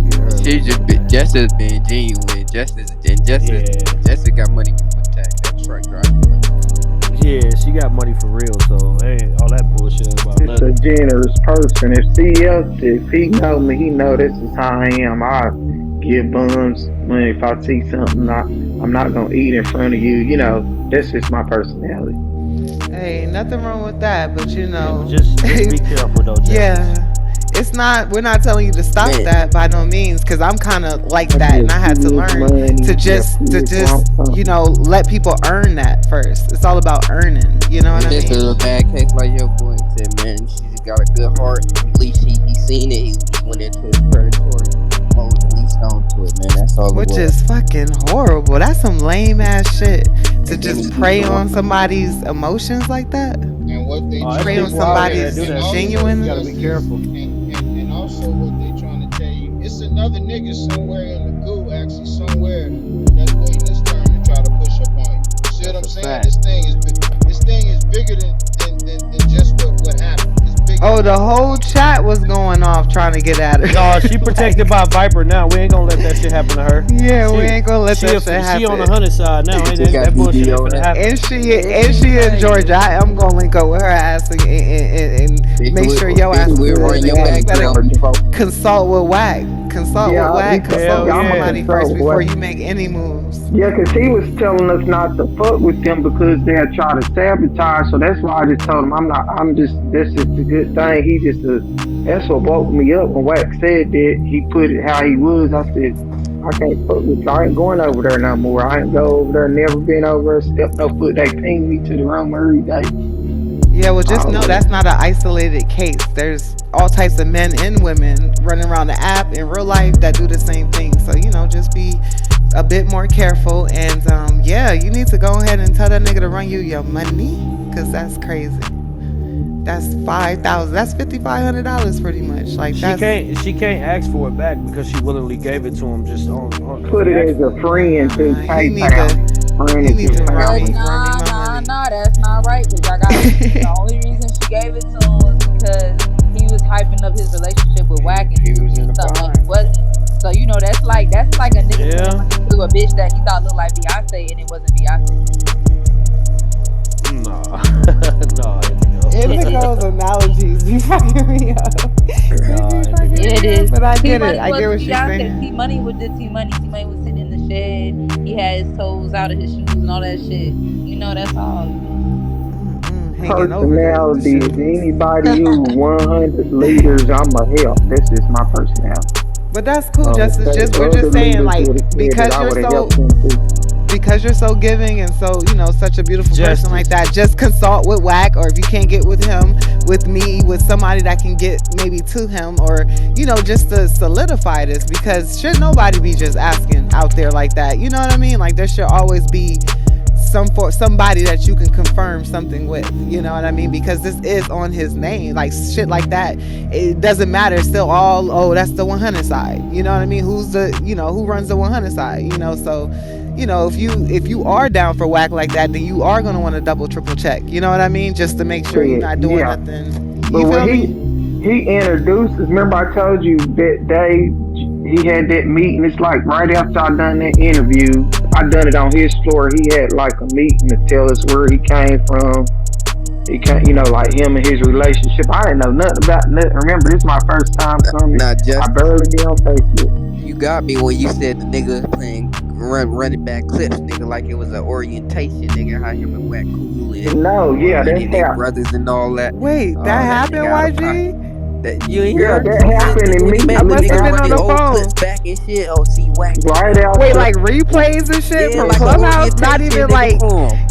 get her. Justice being genuine. Justice Yeah. Justice got money before tax. That truck driving money. Yeah, she got money for real, so ain't all that bullshit about Just a nothing. generous person. If he know me, he know this is how I am. I give bums money if I see something. I'm not gonna eat in front of you. That's just my personality. Hey, nothing wrong with that, but Yeah, but just be careful though, Justice. yeah. We're not telling you to stop Man, that by no means, because I'm kind of like I that, and just I had to give learn money. to just let people earn that first. It's all about earning. You know what I just mean? a bad case like your boy said, man, she's got a good heart. At least he seen it. He went into his predatory mode and leased onto it, man. That's all it Which was. is fucking horrible. That's some lame ass shit to And then just he prey on somebody's emotions like that. and what they Prey on People out here that somebody's do that shit. genuine. You gotta be careful. and also what they trying to tell you, it's another nigga somewhere in the goo, actually somewhere that's waiting his turn to try to push up on you. You see what I'm saying? fact. This thing is bigger than just what happened. It's bigger. Oh, the whole chat was going off trying to get at her. No, she protected by Viper now. We ain't gonna let that shit happen to her. Yeah, we ain't gonna let that shit She happen. on the 100 side now. Ain't She got that bullshit ain't BD on finna her. happen. And she in Georgia. I am gonna link up with her ass and make sure your ass is we'll good. run your Nigga, back you better down before. consult with Wack. Consult with Wack. Consult with Hell somebody yeah. first before you make any moves. Yeah, because he was telling us not to fuck with them because they'll try to sabotage. So that's why I just told him this is a good thing. That's what woke me up when Wax said that. He put it how he was. I said, I can't fuck with you. I ain't going over there no more. I ain't go over there, never been over there, stepped no foot. They ping me to the room every day. Yeah, well, just know that's not an isolated case. There's all types of men and women running around the app in real life that do the same thing. So, just be a bit more careful. And, you need to go ahead and tell that nigga to run you your money, because that's crazy. That's $5,000. That's $5,500 pretty much. Like She can't ask for it back because she willingly gave it to him just on Put it as a friend to he need PayPal. to run me Nah, my money. that's not right. Cause y'all got the only reason she gave it to him was because he was hyping up his relationship with Wack and he was doing something he wasn't. So that's like a nigga to a bitch that he thought looked like Beyonce and it wasn't Beyonce. Nah, Indigo's analogies be fucking me up. Yeah, it is. But I get T-Money it. I get what you're saying. T-Money was the T-Money. T-Money was sitting in the shed. He had his toes out of his shoes and all that shit. That's all. Personality. Anybody who 100 leaders, I'ma help. This is my personality. But that's cool, Justice. We're just saying, like, because you're so giving and so such a beautiful person like that, just consult with Wack, or if you can't get with him, with me, with somebody that can get maybe to him, or just to solidify this, because should nobody be just asking out there like that. You know what I mean? Like, there should always be somebody that you can confirm something with, you know what I mean? Because this is on his name, like shit like that. It doesn't matter. It's still all, that's the 100 side. You know what I mean? Who runs the 100 side? So, if you are down for Wack like that, then you are gonna want to double, triple check. You know what I mean? Just to make sure you're not doing nothing. You but feel when me? he introduced us, remember I told you that day he had that meeting. It's like right after I done that interview, I done it on his floor. He had like a meeting to tell us where he came from, He can't, like him and his relationship. I didn't know nothing about nothing. Remember, this is my first time coming. Nah, I Justice, barely be on Facebook. you got me when you said the nigga playing running back clips, nigga, like it was an orientation, nigga. How him and Wack cool No, yeah, and that's then they how. brothers and all that. Wait, Oh, that that happened, nigga out of pocket. YG? That you ain't Yeah, hear? that happened When he I made when must niggas have been on running the old phone. clips back and shit. Oh, see Wack right Wait, after. like replays and shit yeah, from like an Clubhouse? orientation,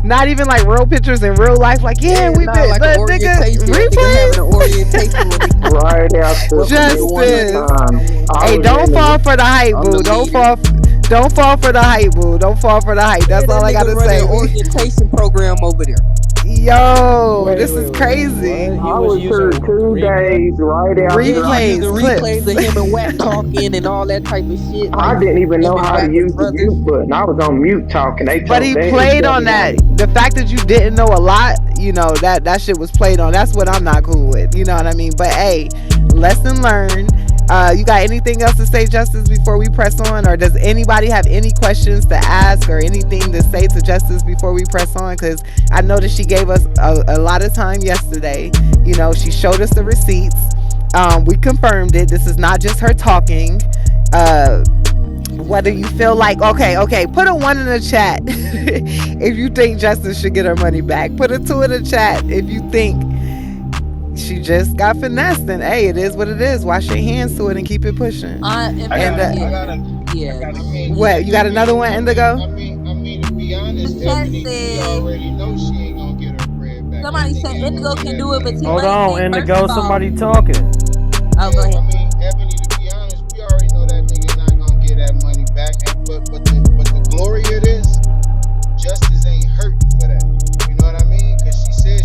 Not even like real pictures in real life. Like, yeah, we nah, been like an the nigga orientation. Nigga having an replays. orientation with nigga. Right after What from nigga Justice. 100? I Hey, was don't in fall the for the hype, I'm the boo. leader. Don't fall for the hype, boo. Don't fall for the hype. Yeah, That's that all I nigga gotta running say. an orientation program over there. Yo, Wait, this is crazy. what? He I was was here using 2 days replay. right Yeah, after. he was using Replays, replays of clips. him and Wack talking and all that type of shit. I Like didn't even him know and how to Wack was use the brothers. mute button. I was on mute talking. They But told he they played shut on it that. on. The fact that you didn't know a lot, that shit was played on. That's what I'm not cool with. You know what I mean? But hey, lesson learned. You got anything else to say, Justice, before we press on? Or does anybody have any questions to ask or anything to say to Justice before we press on? Because I know that she gave us a lot of time yesterday. She showed us the receipts. We confirmed it. This is not just her talking. Whether you feel like, okay, put a 1 in the chat if you think Justice should get her money back. Put a 2 in the chat if you think she just got finessed. And hey, it is what it is. Wash your hands to it and keep it pushing. I mean, What, you got another one, Indigo? I mean, to be honest, The chat Ebony, we said already know she ain't gonna get her bread back. That somebody nigga said ain't Indigo gonna get can that do it, but money Hold T-Money back. on, think first Indigo, of all. somebody talking. Oh, go Yeah, ahead. I mean, Ebony, to be honest, we already know that nigga not gonna get that money back. But the glory of this, Justice ain't hurting for that. You know what I mean? Because she said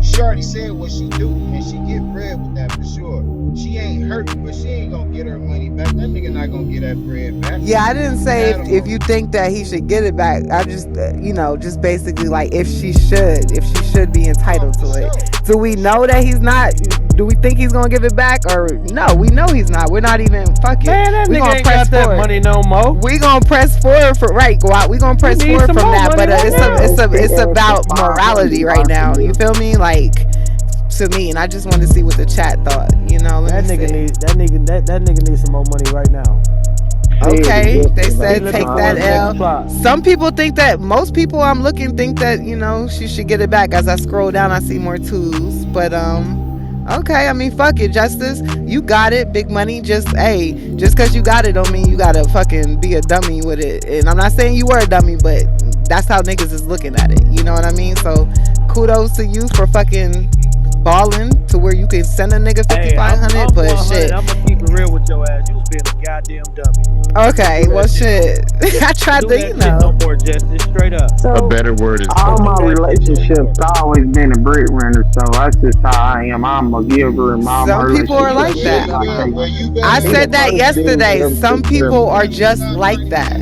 she already said what she do, and she get bread with that for sure. She ain't hurting, but she ain't gonna get her money back. That nigga not gonna get that bread back. Yeah, I didn't say if you think that he should get it back. I just, just basically like if she should be entitled to it. Do we know that he's not? Do we think he's gonna give it back or no? We know he's not. We're not even fuck it. Man, that we nigga gonna ain't press got that forward. money no more. We gonna press forward for right. Go out. We gonna press He needs forward some from more that. money But right now. it's about morality right now. You feel me? Like to me, and I just wanted to see what the chat thought. That nigga needs some more money right now. Okay, they said He looking take for that his next L. plot. Some people think that, most people I'm looking think that, she should get it back. As I scroll down, I see more twos. But okay, I mean, fuck it, Justice. You got it, big money. Just because you got it don't mean you gotta fucking be a dummy with it. And I'm not saying you were a dummy, but that's how niggas is looking at it. You know what I mean? So kudos to you for fucking balling to where you can send a nigga 5,500. But shit, I'm gonna keep it real with your ass. You was being a goddamn dummy. Okay, well shit. I tried to, Shit no more, Justice. Straight up. A better word is All my relationships always been a breadwinner, so that's just how I am. I'm a giver in my some people are like relationship. that. I said that yesterday. Some people are just like that.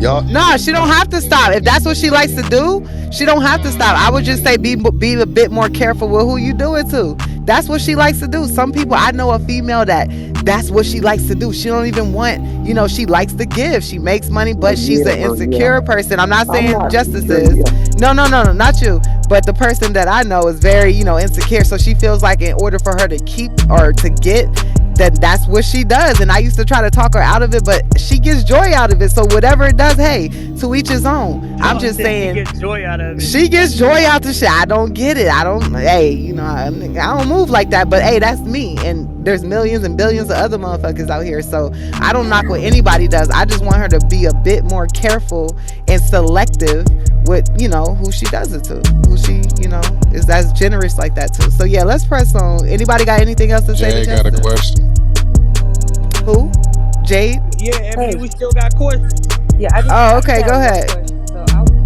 Y'all. No, she don't have to stop. If that's what she likes to do, she don't have to stop. I would just say be a bit more careful with who you do it to. That's what she likes to do. Some people, I know a female that's what she likes to do. She don't even want, she likes to give. She makes money, but she's an insecure person. I'm not saying Justice is. No, not you. But the person that I know is very, insecure. So she feels like in order for her to keep or to get, that's what she does. And I used to try to talk her out of it, but she gets joy out of it. So whatever it does, hey, to each his own. I'm just saying she gets joy out of it. She gets joy out the shit. I don't get it. I don't move like that, but hey, that's me. And there's millions and billions of other motherfuckers out here. So I don't knock what anybody does. I just want her to be a bit more careful and selective with, who she does it to. Who she, is as generous like that too. So yeah, let's press on. Anybody got anything else to say? Jay got a question. Who? Jade? Yeah, Emily, we still got questions. Yeah, I just, oh, okay, go ahead. So you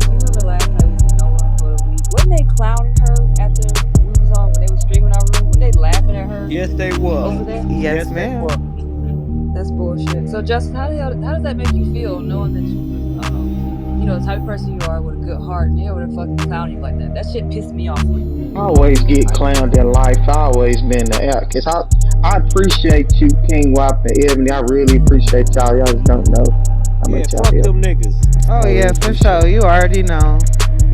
remember last night was in Nowhere for the week. Wasn't they clowning her after we was on when they was streaming our room? Weren't they laughing at her? Yes, they were. Over there? Yes, ma'am. That's bullshit. So Justin, how does that make you feel knowing that you the type of person you are with a good heart and they over there fucking clowning you like that? That shit pissed me off. I always get clowned in life. I always been the out. Cause I appreciate you, King Wap and Ebony. I really appreciate y'all. Y'all just don't know how much y'all fuck them niggas. Oh yeah, for sure. You already know.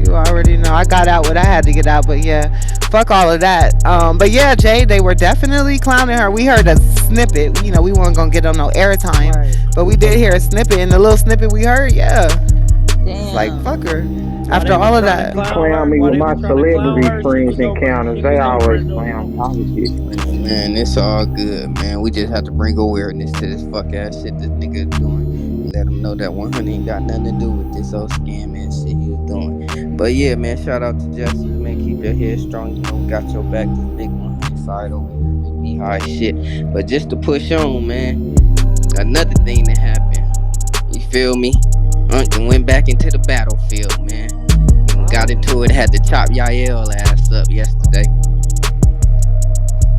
You already know. I got out what I had to get out, but yeah, fuck all of that. But yeah, Jay, they were definitely clowning her. We heard a snippet. You know, we weren't gonna get on no airtime, but we did hear a snippet. And the little snippet we heard, yeah, it's like fuck her. After all of that, You clown me with my celebrity friends encounters. They always clown me. I was just playing. Man, it's all good, man. We just have to bring awareness to this fuck ass shit this nigga doing. Let him know that 100 ain't got nothing to do with this old scam ass shit he was doing. But yeah, man, shout out to Justice, man. Keep your head strong. You know, we got your back. This big 100 side over here, big beehive shit. But just to push on, man, another thing that happened. You feel me? Uncle went back into the battlefield, man. And got into it, had to chop Yael ass up yesterday.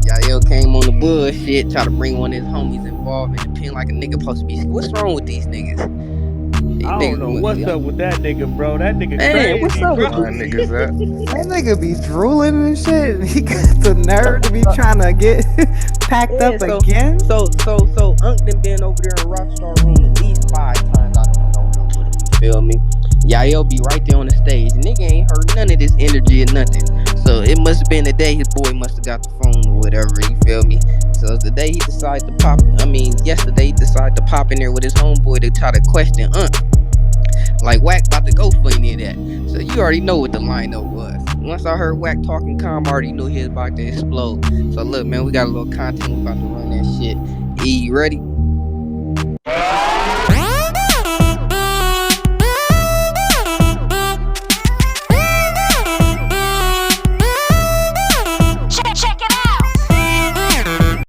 Yael came on the bullshit, try to bring one of his homies involved in the pen like a nigga supposed to be. What's wrong with these niggas? I don't know what's up with that nigga, bro. That nigga crazy, what's up bro. with niggas up? that nigga be drooling and shit. He got the nerve to be trying to get packed up again. So Unc done been over there in Rockstar room at least 5 times. I done went over there with him. You feel me? Yael be right there on the stage. Nigga ain't heard none of this energy or nothing. So it must have been the day his boy must have got the phone or whatever. You feel me? So the day he decided to yesterday he decided to pop in there with his homeboy to try to question Unc. Like Wack about to go for any of that. So you already know what the lineup was. Once I heard Wack talking calm, I already knew he was about to explode. So look, man, we got a little content. We about to run that shit. E, you ready?